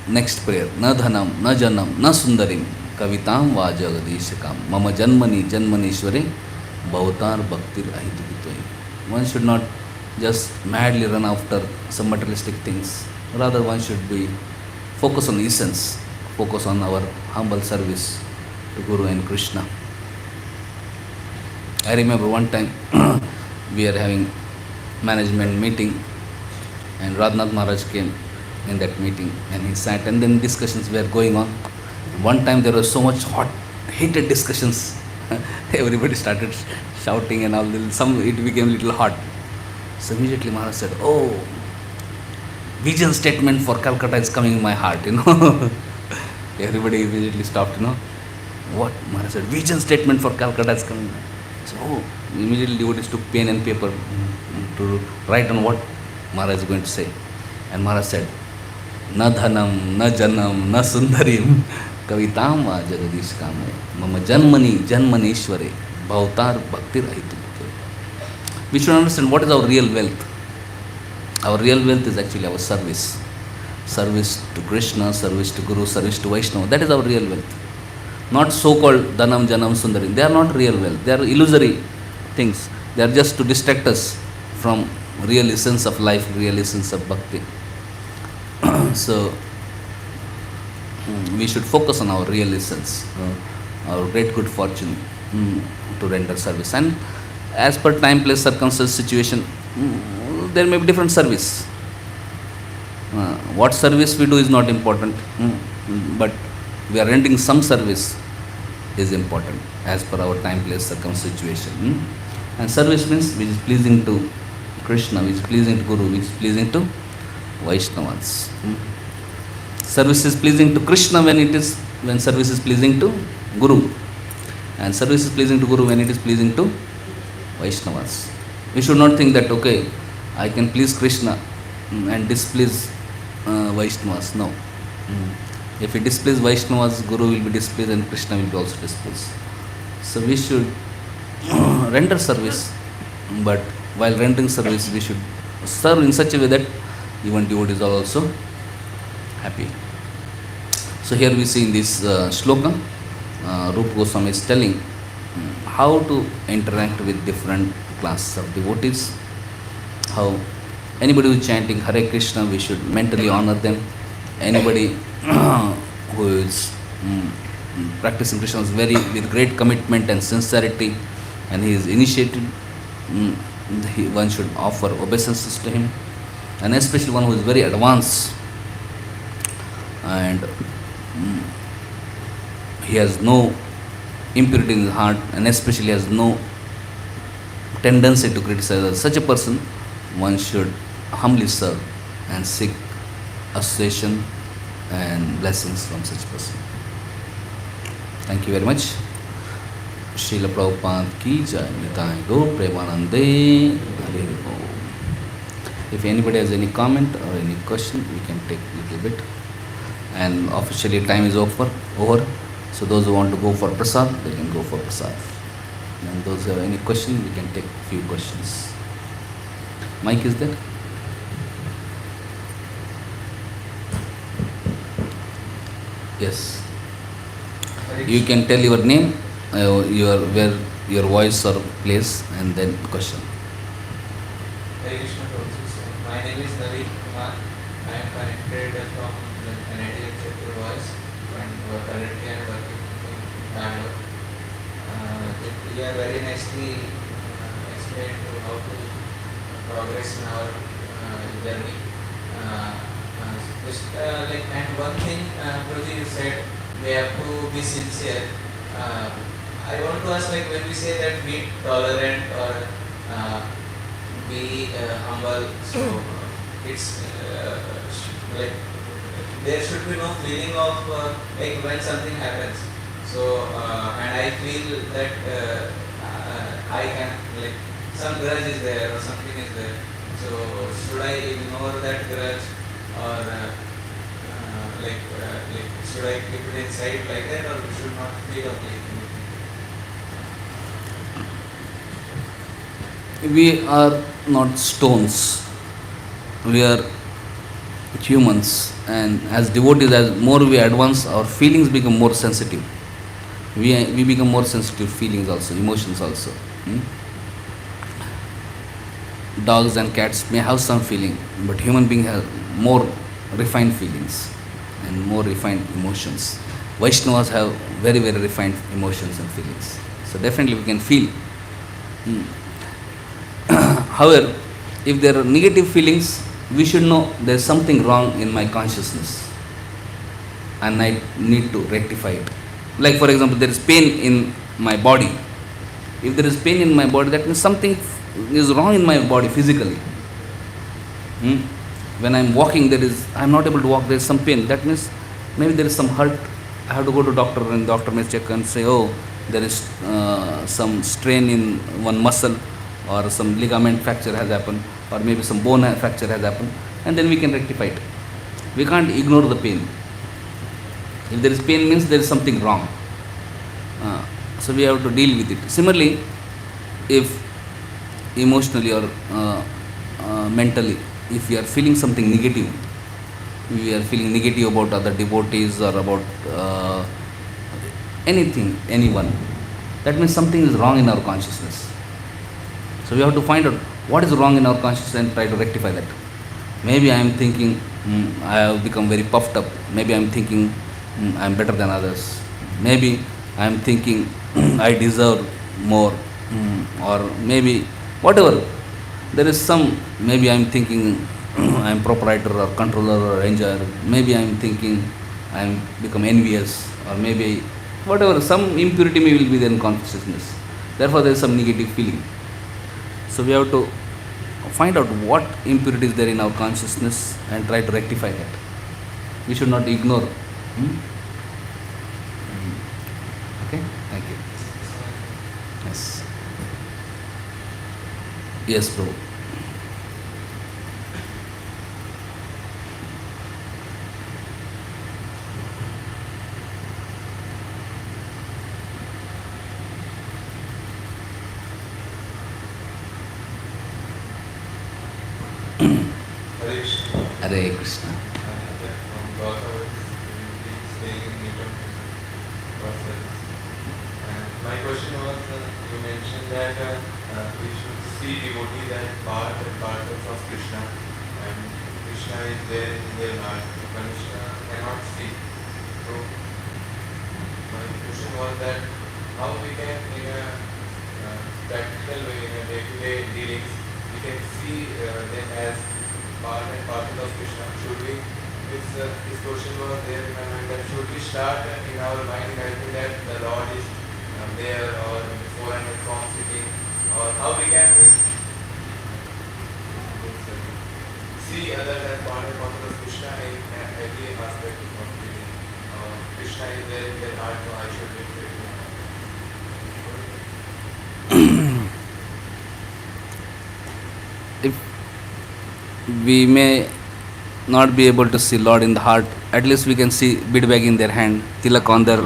next prayer, na dhanam, na janam, na sundarim, kavitam va jagadishakam, mama janmani janmanishware, bhavatar bhaktir ahituvitve. One should not just madly run after some materialistic things. Rather, one should be focus on essence, focus on our humble service to Guru and Krishna. I remember one time we are having management meeting, and Radhanath Maharaj came in that meeting, and he sat, and then discussions were going on. One time there was so much hot, heated discussions. Everybody started shouting and all. It became a little hot. So immediately Maharaj said, "Oh, vision statement for Kolkata is coming in my heart." Everybody immediately stopped. What? Maharaj said, "Vision statement for Kolkata is coming." So immediately devotees took pen and paper to write on what Maharaj is going to say. And Maharaj said, "Na dhanam, na janam, na sundarim, kavitam va jagadishkam, mama janmani janmanishware, bhavatar bhaktir ahituvitve." We should understand what is our real wealth. Our real wealth is actually our service. Service to Krishna, service to Guru, service to Vaishnava. That is our real wealth. Not so-called dhanam, janam, sundarim. They are not real wealth. They are illusory things. They are just to distract us from real essence of life, real essence of bhakti. So, we should focus on our real essence, our great good fortune to render service. And as per time, place, circumstance, situation, there may be different service. What service we do is not important, but we are rendering some service is important as per our time, place, circumstance, situation. And service means which is pleasing to Krishna, which is pleasing to Guru, which is pleasing to Vaishnavas. Service is pleasing to Krishna when service is pleasing to Guru, and service is pleasing to Guru when it is pleasing to Vaishnavas. We should not think that okay, I can please Krishna and displease Vaishnavas. No. If we displease Vaishnavas, Guru will be displeased and Krishna will be also displeased. So we should render service, but while rendering service, we should serve in such a way that even devotees are also happy. So here we see in this shloka, Rupa Goswami is telling how to interact with different classes of devotees, how anybody who is chanting Hare Krishna, we should mentally honor them. Anybody who is practicing Krishna is with great commitment and sincerity, and he is initiated, one should offer obeisances to him, and especially one who is very advanced and he has no impurity in his heart, and especially has no tendency to criticize others. Such a person, one should humbly serve and seek association and blessings from such person. Thank you very much. Srila Prabhupada ki jai, Nitai Gaur Premanande, Hare Om. If anybody has any comment or any question, we can take a little bit. And officially time is over. So those who want to go for prasad, they can go for prasad. And those who have any question, we can take a few questions. Mic is there? Yes. You can tell your name, where your voice or place, and then question. Hare Krishna Prabhu. My name is Naveen Kumar. I am connected from the Canadian Chapter Voice, and currently I am working in Bangalore. You are very nicely explained to how to progress in our journey. And one thing, Prabhuji, you said we have to be sincere. I want to ask, when we say that be tolerant or be humble, so it's there should be no feeling of when something happens. So and I feel that I can some grudge is there or something is there. So should I ignore that grudge or should I keep it inside like that, or we should not feel of it? We are not stones. We are humans, and as devotees, as more we advance, our feelings become more sensitive. We become more sensitive to feelings also, emotions also. Dogs and cats may have some feeling, but human beings have more refined feelings and more refined emotions. Vaishnavas have very, very refined emotions and feelings. So definitely we can feel. However, if there are negative feelings, we should know there is something wrong in my consciousness and I need to rectify it. Like for example, there is pain in my body. If there is pain in my body, that means something is wrong in my body physically. When I am walking, I am not able to walk, there is some pain. That means maybe there is some hurt. I have to go to doctor, and doctor may check and say, oh, there is some strain in one muscle, or some ligament fracture has happened, or maybe some bone fracture has happened, and then we can rectify it. We can't ignore the pain. If there is pain, means there is something wrong. So we have to deal with it. Similarly, if emotionally or mentally, if we are feeling something negative, we are feeling negative about other devotees or about anything, anyone, that means something is wrong in our consciousness. So we have to find out what is wrong in our consciousness and try to rectify that. Maybe I am thinking, I have become very puffed up. Maybe I am thinking I'm better than others. Maybe I'm thinking I deserve more, or maybe whatever. There is some, maybe I'm thinking I'm proprietor or controller or enjoyer. Maybe I'm thinking I'm become envious, or maybe whatever, some impurity may will be there in consciousness. Therefore, there is some negative feeling. So we have to find out what impurity is there in our consciousness and try to rectify that. We should not ignore. Okay, thank you. Yes. Yes, bro. Hare Krishna. Hare Krishna. From Katha, staying in Newton process. And my question was, you mentioned that we should see devotees as part and parcel of Krishna, and Krishna is there in their heart. Krishna cannot see. So my question was that how we can, in a practical way, in a day-to-day dealings, we can see them as part and parcel of Krishna. Should we, this question was there in my mind, that should we start in our mind imagining that the Lord is there or before and from sitting, or how we can see others as part and parcel of Krishna in every aspect of living. Krishna is there in their heart, so I should live there. If we may not be able to see Lord in the heart, at least we can see bead bag in their hand, tilak on their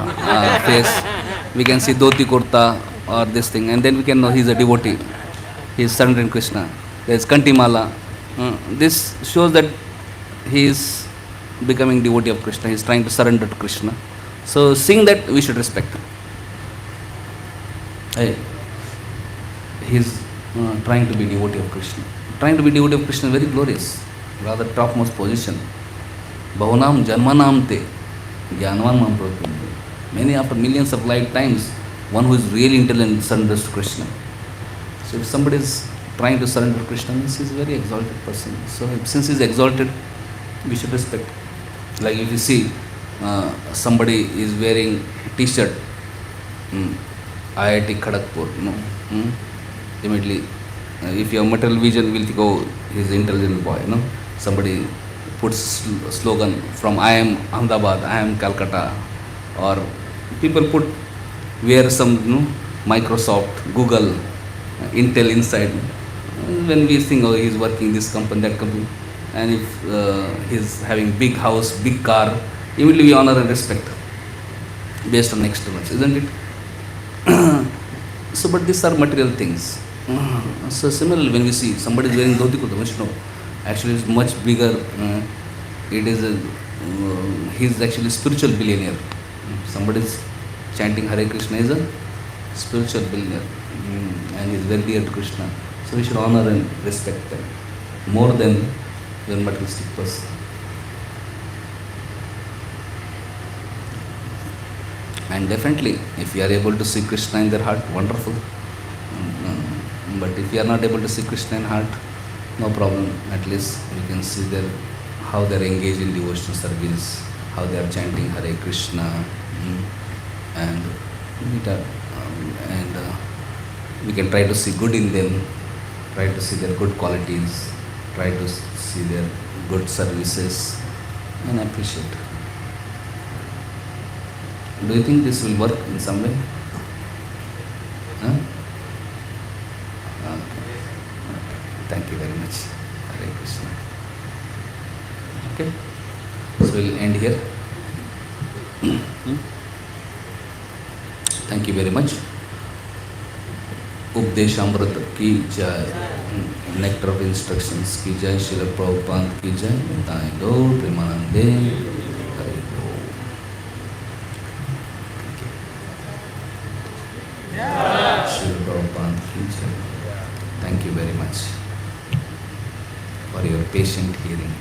face. We can see dhoti kurta or this thing, and then we can know he is a devotee. He is surrendering Krishna. There is kantimala. This shows that he is becoming devotee of Krishna. He is trying to surrender to Krishna. So seeing that, we should respect him. Hey, he is trying to be devotee of Krishna. Trying to be devotee of Krishna is very glorious, rather topmost position. Bahunam janmanam te jnanvan mam pratyam. Many, after millions of lifetimes, one who is really intelligent surrenders to Krishna. So if somebody is trying to surrender to Krishna, means he is a very exalted person. So since he is exalted, we should respect. Like if you see somebody is wearing T-shirt, IIT Kharagpur, immediately if you have material vision, we'll think, oh, he's an intelligent boy. Somebody puts slogan from I am Ahmedabad, I am Calcutta, or people wear some Microsoft, Google, Intel inside. When we think, oh, he's working this company, that company, and if he's having big house, big car, immediately we honor and respect based on externals, isn't it? So, but these are material things. So similarly, when we see somebody is wearing dhoti kurta, Vishnu, actually is much bigger. It is he is actually spiritual billionaire. Somebody is chanting Hare Krishna is a spiritual billionaire, and he is very dear to Krishna. So we should honor and respect them more than your materialistic person. And definitely, if you are able to see Krishna in their heart, wonderful. But if you are not able to see Krishna in heart, no problem. At least you can see how they are engaged in devotional service, how they are chanting Hare Krishna, and we can try to see good in them, try to see their good qualities, try to see their good services, and appreciate. Do you think this will work in some way? Huh? Okay. Thank you very much. Hare Krishna. Okay. So we'll end here. Thank you very much. Updeshamrit ki jai. Nectar of instructions ki jai. Srila Prabhupada ki jai. Nitai Gaur Premanande. Thank you very much for your patient hearing.